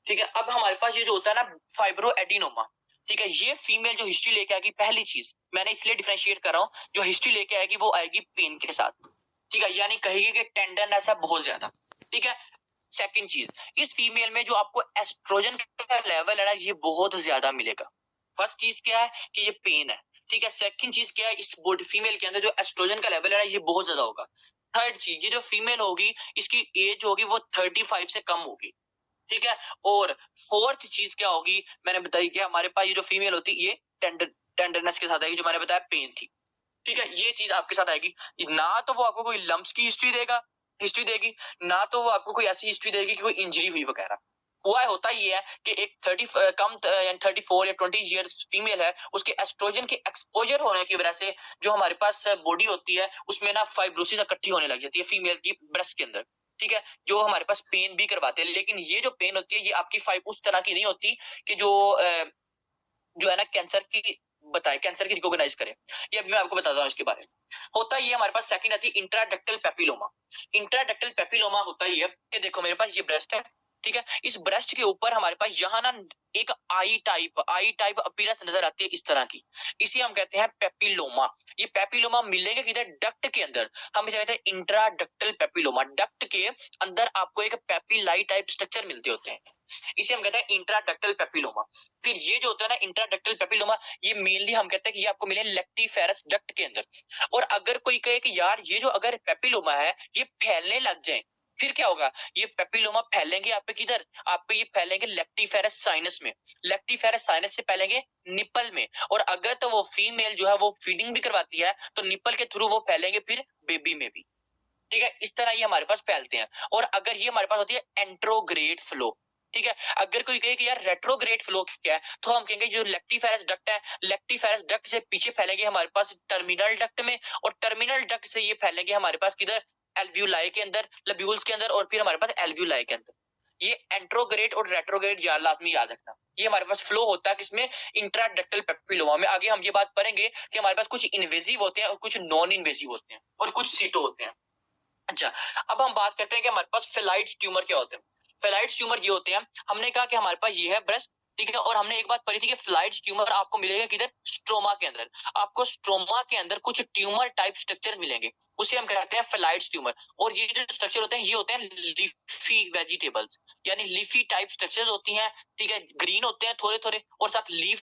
ठीक है। अब हमारे पास ये जो होता है ना फाइब्रो एडिनोमा, ठीक है, ये फीमेल जो हिस्ट्री लेके आएगी, पहली चीज मैंने इसलिए डिफरेंशिएट कर रहा हूं, जो हिस्ट्री लेके आएगी वो आएगी पेन के साथ, ठीक है, यानी कहेगी कि टेंडरनेस है बहुत ज्यादा, ठीक है। सेकंड चीज, इस फीमेल में जो आपको एस्ट्रोजन का लेवल है ना ये बहुत ज्यादा मिलेगा। फर्स्ट चीज क्या है कि ये पेन है, ठीक है। सेकंड चीज क्या है, इस बॉडी फीमेल के अंदर जो एस्ट्रोजन का लेवल है ना ये बहुत ज्यादा होगा। थर्ड चीज, ये जो फीमेल होगी इसकी एज होगी वो 35 से कम होगी, ठीक है। और फोर्थ चीज क्या होगी, मैंने बताई कि हमारे पास ये जो फीमेल होती है ये टेंडरनेस के साथ आएगी, जो मैंने बताया पेन थी, ठीक है। ये चीज आपके साथ आएगी। ना तो वो आपको कोई लंप्स की हिस्ट्री देगी, ना तो वो आपको कोई ऐसी हिस्ट्री देगी कि कोई इंजरी हुई वगैरह। हुआ होता ये है कि एक 30 कम 34 या 20 इयर्स फीमेल है, उसके एस्ट्रोजन के एक्सपोजर होने की वजह से जो हमारे पास बॉडी होती है उसमें ना फाइब्रोसिस इकट्ठी होने लग जाती है फीमेल की ब्रेस्ट के अंदर, ठीक है, जो हमारे पास पेन भी करवाते हैं। लेकिन ये जो पेन होती है ये आपकी फाइब उस तरह की नहीं होती कि जो है ना कैंसर की बताए, कैंसर की रिकॉग्नाइज करे। ये अभी मैं आपको बताता हूँ इसके बारे में। होता ये हमारे पास सेकंड आती है इंट्राडक्टल पेपिलोमा। इंट्राडक्टल पेपिलोमा होता ये कि देखो मेरे पास ये ब्रेस्ट है, ठीक है, इस ब्रेस्ट के ऊपर हमारे पास यहाँ ना एक आई टाइप अपीयरेंस नजर आती है इस तरह की, इसे हम कहते हैं पेपिलोमा। ये पेपिलोमा मिलेंगे किधर, डक्ट के अंदर, हम इसे कहते हैं इंट्राडक्टल पेपिलोमा। डक्ट के अंदर आपको एक पेपिलाई टाइप स्ट्रक्चर मिलते होते हैं, इसे हम कहते हैं इंट्राडक्टल पेपिलोमा। फिर ये जो होता है ना इंट्राडक्टल पेपिलोमा, ये मेनली हम कहते हैं कि ये आपको मिले लेक्टिफेरस डक्ट के अंदर। और अगर कोई कहे कि यार ये जो अगर पेपिलोमा है ये फैलने लग जाए फिर क्या होगा, ये पेपिलोमा फैलेंगे आप पे किधर, आप पे ये फैलेंगे लेक्टिफेरस साइनस में, लेक्टिफेरस साइनस से फैलेंगे निपल में। और अगर तो वो फीमेल जो है वो फीडिंग भी करवाती है तो निपल के थ्रू वो फैलेंगे फिर बेबी में भी, ठीक है। इस तरह ये हमारे पास फैलते हैं। और अगर ये हमारे पास होती है एंट्रोग्रेड फ्लो, ठीक है, अगर कोई कहे कि यार रेट्रोग्रेड फ्लो क्या है तो हम कहेंगे जो लेक्टिफेरस डक्ट है, लेक्टिफेरस डक्ट से पीछे फैलेंगे हमारे पास टर्मिनल डक्ट में, और टर्मिनल डक्ट से ये फैलेंगे हमारे पास किधर, एल्व्यूलाई के अंदर, लब्यूल्स के अंदर, और फिर हमारे पास एल्व्यूलाई के अंदर। ये एंट्रोग्रेड और रेट्रोग्रेड लाजमी याद रखना। ये हमारे पास फ्लो होता है किसमें, इंट्राडक्टल पेपिलोमा में। आगे हम ये बात पढ़ेंगे कि हमारे पास कुछ इन्वेजिव होते हैं और कुछ नॉन इन्वेजिव होते हैं और कुछ सीटो होते हैं। अच्छा, अब हम बात करते हैं कि हमारे पास फेलाइट्स ट्यूमर क्या होते हैं। फेलाइट्स ट्यूमर ये होते हैं, हमने कहा कि हमारे पास ये है ब्रेस्ट, ठीक है, और हमने एक बात पढ़ी थी कि फ्लाइट्स ट्यूमर आपको मिलेगा किधर, स्ट्रोमा के अंदर। आपको स्ट्रोमा के अंदर कुछ ट्यूमर टाइप स्ट्रक्चर्स मिलेंगे, उसे हम कहते हैं फेलाइट्स ट्यूमर। और ये जो स्ट्रक्चर होते हैं ये होते हैं लीफी वेजिटेबल्स, यानी लीफी टाइप स्ट्रक्चर्स होती हैं, ठीक है, ग्रीन होते हैं थोड़े थोड़े और साथ लीफ